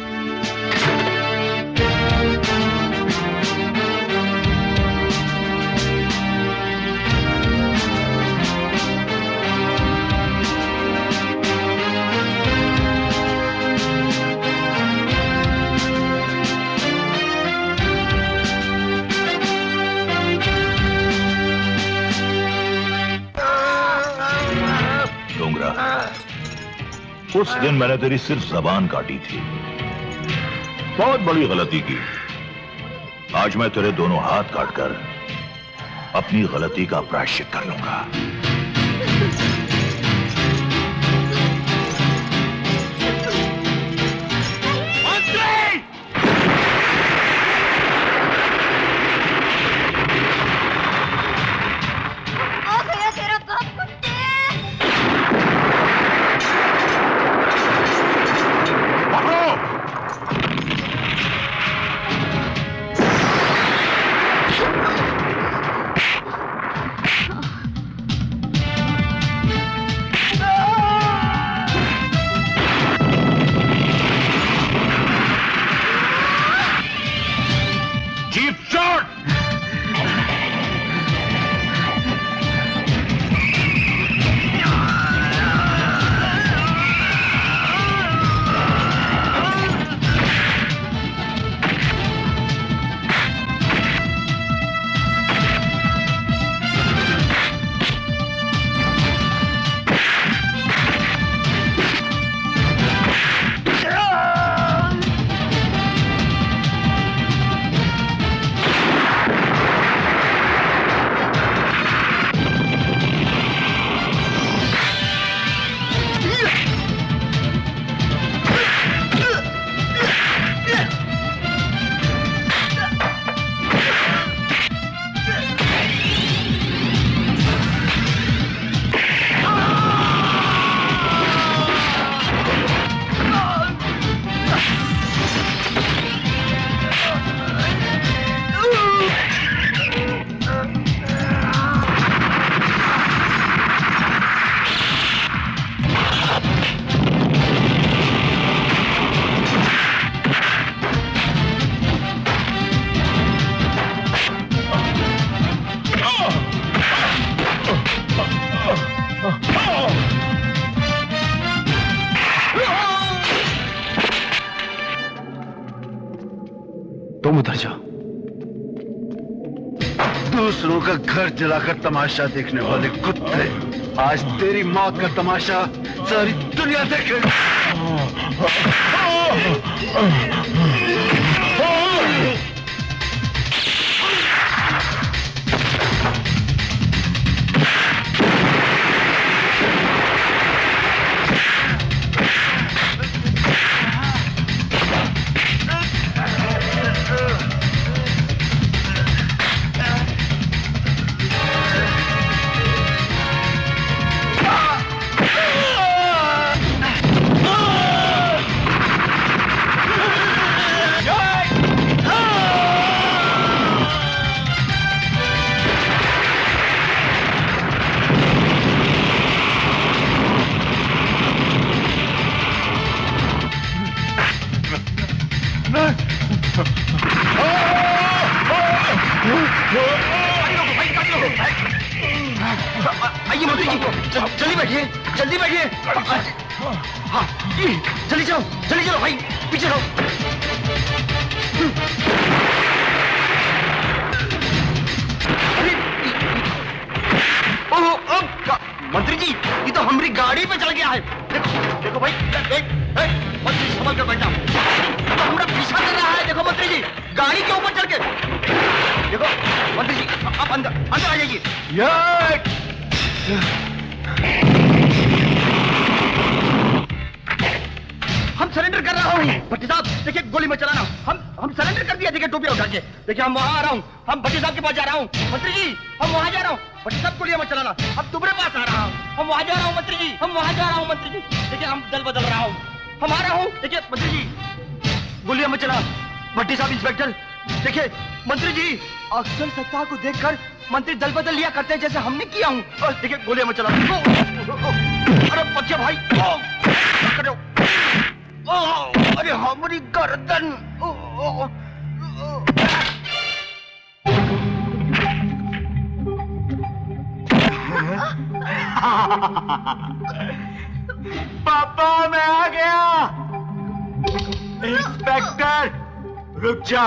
उस दिन मैंने तेरी सिर्फ जबान काटी थी, बहुत बड़ी गलती की। आज मैं तेरे दोनों हाथ काटकर अपनी गलती का प्रायश्चित कर लूंगा। दूसरों का घर जलाकर तमाशा देखने वाले कुत्ते, आज तेरी मौत का तमाशा सारी दुनिया देखेगी। आइए मंत्री जी, जल्दी बैठिए, जल्दी बैठिए। हाँ, जल्दी चलो, जल्दी चलो भाई, पीछे रहो। ओह, मंत्री जी, ये तो हमारी गाड़ी पे चल गया है। देखो, देखो भाई, मंत्री संभल कर बैठा, तो हमारा पीछा कर रहा है। देखो मंत्री जी, गाड़ी के ऊपर चढ़ के। देखो मंत्री जी, आप अंदर अंदर आ जाइए। हम सरेंडर कर रहा हूँ भट्टी साहब। देखिए गोली में चलाना, हम सरेंडर कर दिया। देखिए टोपी उठा के, देखिए हम वहां आ रहा हूँ, हम भट्टी साहब के पास जा रहा हूँ। मंत्री जी, हम वहां जा रहा हूँ, भट्टी साहब गोलियां मत चलाना। अब तुम्हारे पास आ रहा हूँ, हम वहां जा रहा हूँ मंत्री जी, हम वहां जा रहा हूँ मंत्री जी। देखिए हम दल बदल रहा हूँ, हम आ रहा हूँ। देखिए मंत्री जी, गोलियां मत चला। भट्टी साहब, इंस्पेक्टर, देखिए मंत्री जी, अक्सर सत्ता को देखकर मंत्री दल बदल लिया करते हैं, जैसे हमने किया हूँ। और देखिए गोलियां मत चला। अरे बच्चे भाई, अरे हमारी गर्दन। पापा, मैं आ गया। इंस्पेक्टर, रुक जा।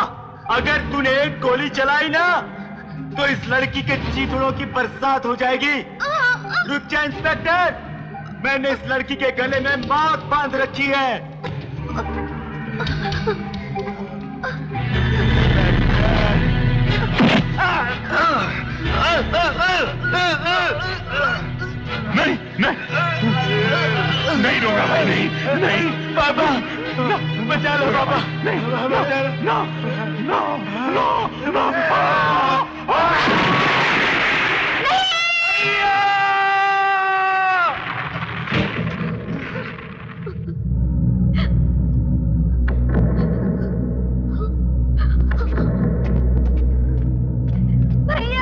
अगर तूने एक गोली चलाई ना, तो इस लड़की के चीथड़ों की बरसात हो जाएगी। रुक जा इंस्पेक्टर, मैंने इस लड़की के गले में मौत बांध रखी है। नहीं नहीं नहीं डोंगरा भाई, नहीं नहीं पापा, बचा लो पापा, नहीं बचा लो। No no no no. भैया,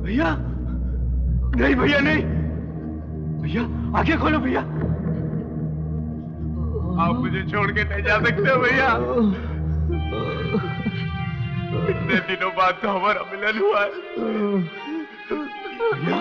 भैया, नहीं भैया, नहीं भैया, आगे खोलो भैया। आप मुझे छोड़ के नहीं जा सकते हो भैया। इतने दिनों बाद तो हमारा मिलन हुआ है भैया।